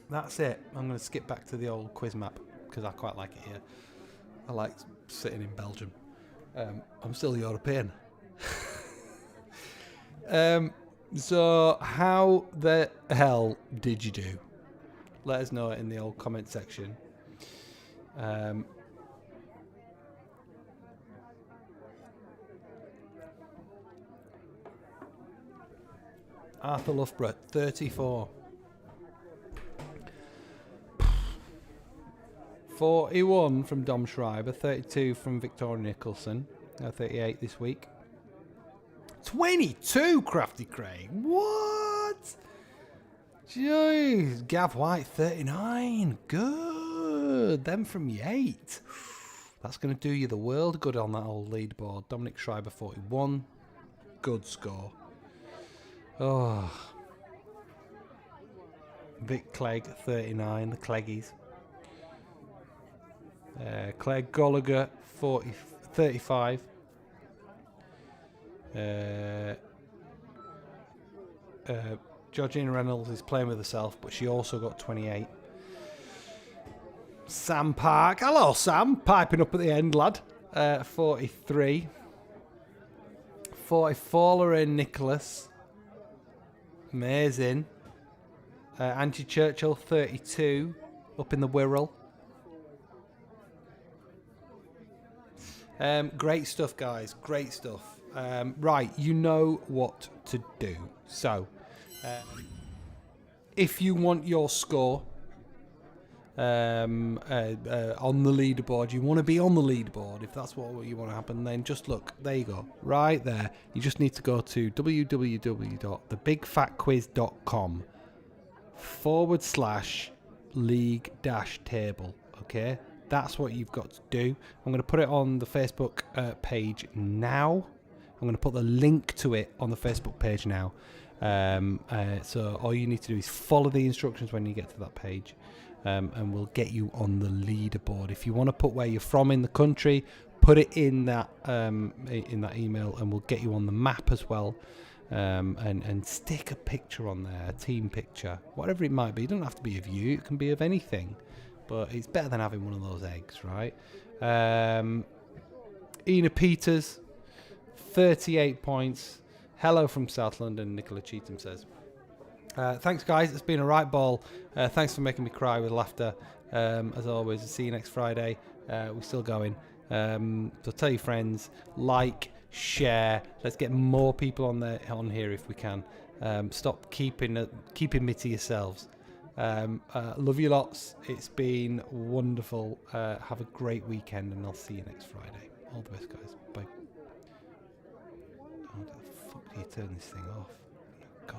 That's it. I'm going to skip back to the old quiz map because I quite like it here. I like sitting in Belgium. I'm still European. So how the hell did you do? Let us know in the old comment section. Arthur Loughborough, 34. 41 from Dom Schreiber, 32 from Victoria Nicholson, 38 this week. 22, Crafty Craig. What? Jeez. Gav White, 39. Good. Them from Yate. That's going to do you the world good on that old leaderboard. Dominic Schreiber, 41. Good score. Oh. Vic Clegg, 39. The Cleggies. Clegg Gallagher, 35. Georgina Reynolds is playing with herself, but she also got 28. Sam Park, hello Sam, piping up at the end, lad. 43. 44, Lorraine Nicholas. Amazing. Angie Churchill, 32, up in the Wirral. Great stuff, guys. Great stuff. Right, you know what to do. So, if you want your score on the leaderboard, you want to be on the leaderboard, if that's what you want to happen, then just look. There you go. Right there. You just need to go to www.thebigfatquiz.com/league-table. Okay? That's what you've got to do. I'm going to put it on the Facebook page now. I'm going to put the link to it on the Facebook page now. So all you need to do is follow the instructions when you get to that page, and we'll get you on the leaderboard. If you want to put where you're from in the country, put it in that email, and we'll get you on the map as well. And stick a picture on there, a team picture, whatever it might be. It doesn't have to be of you. It can be of anything. But it's better than having one of those eggs, right? Ina Peters, 38 points. Hello from South London, Nicola Cheetham says. Thanks, guys. It's been a right ball. Thanks for making me cry with laughter. As always, see you next Friday. We're still going. So tell your friends, like, share. Let's get more people on here if we can. Stop keeping me to yourselves. Love you lots. It's been wonderful. Have a great weekend, and I'll see you next Friday. All the best, guys. Bye. How the fuck do you turn this thing off?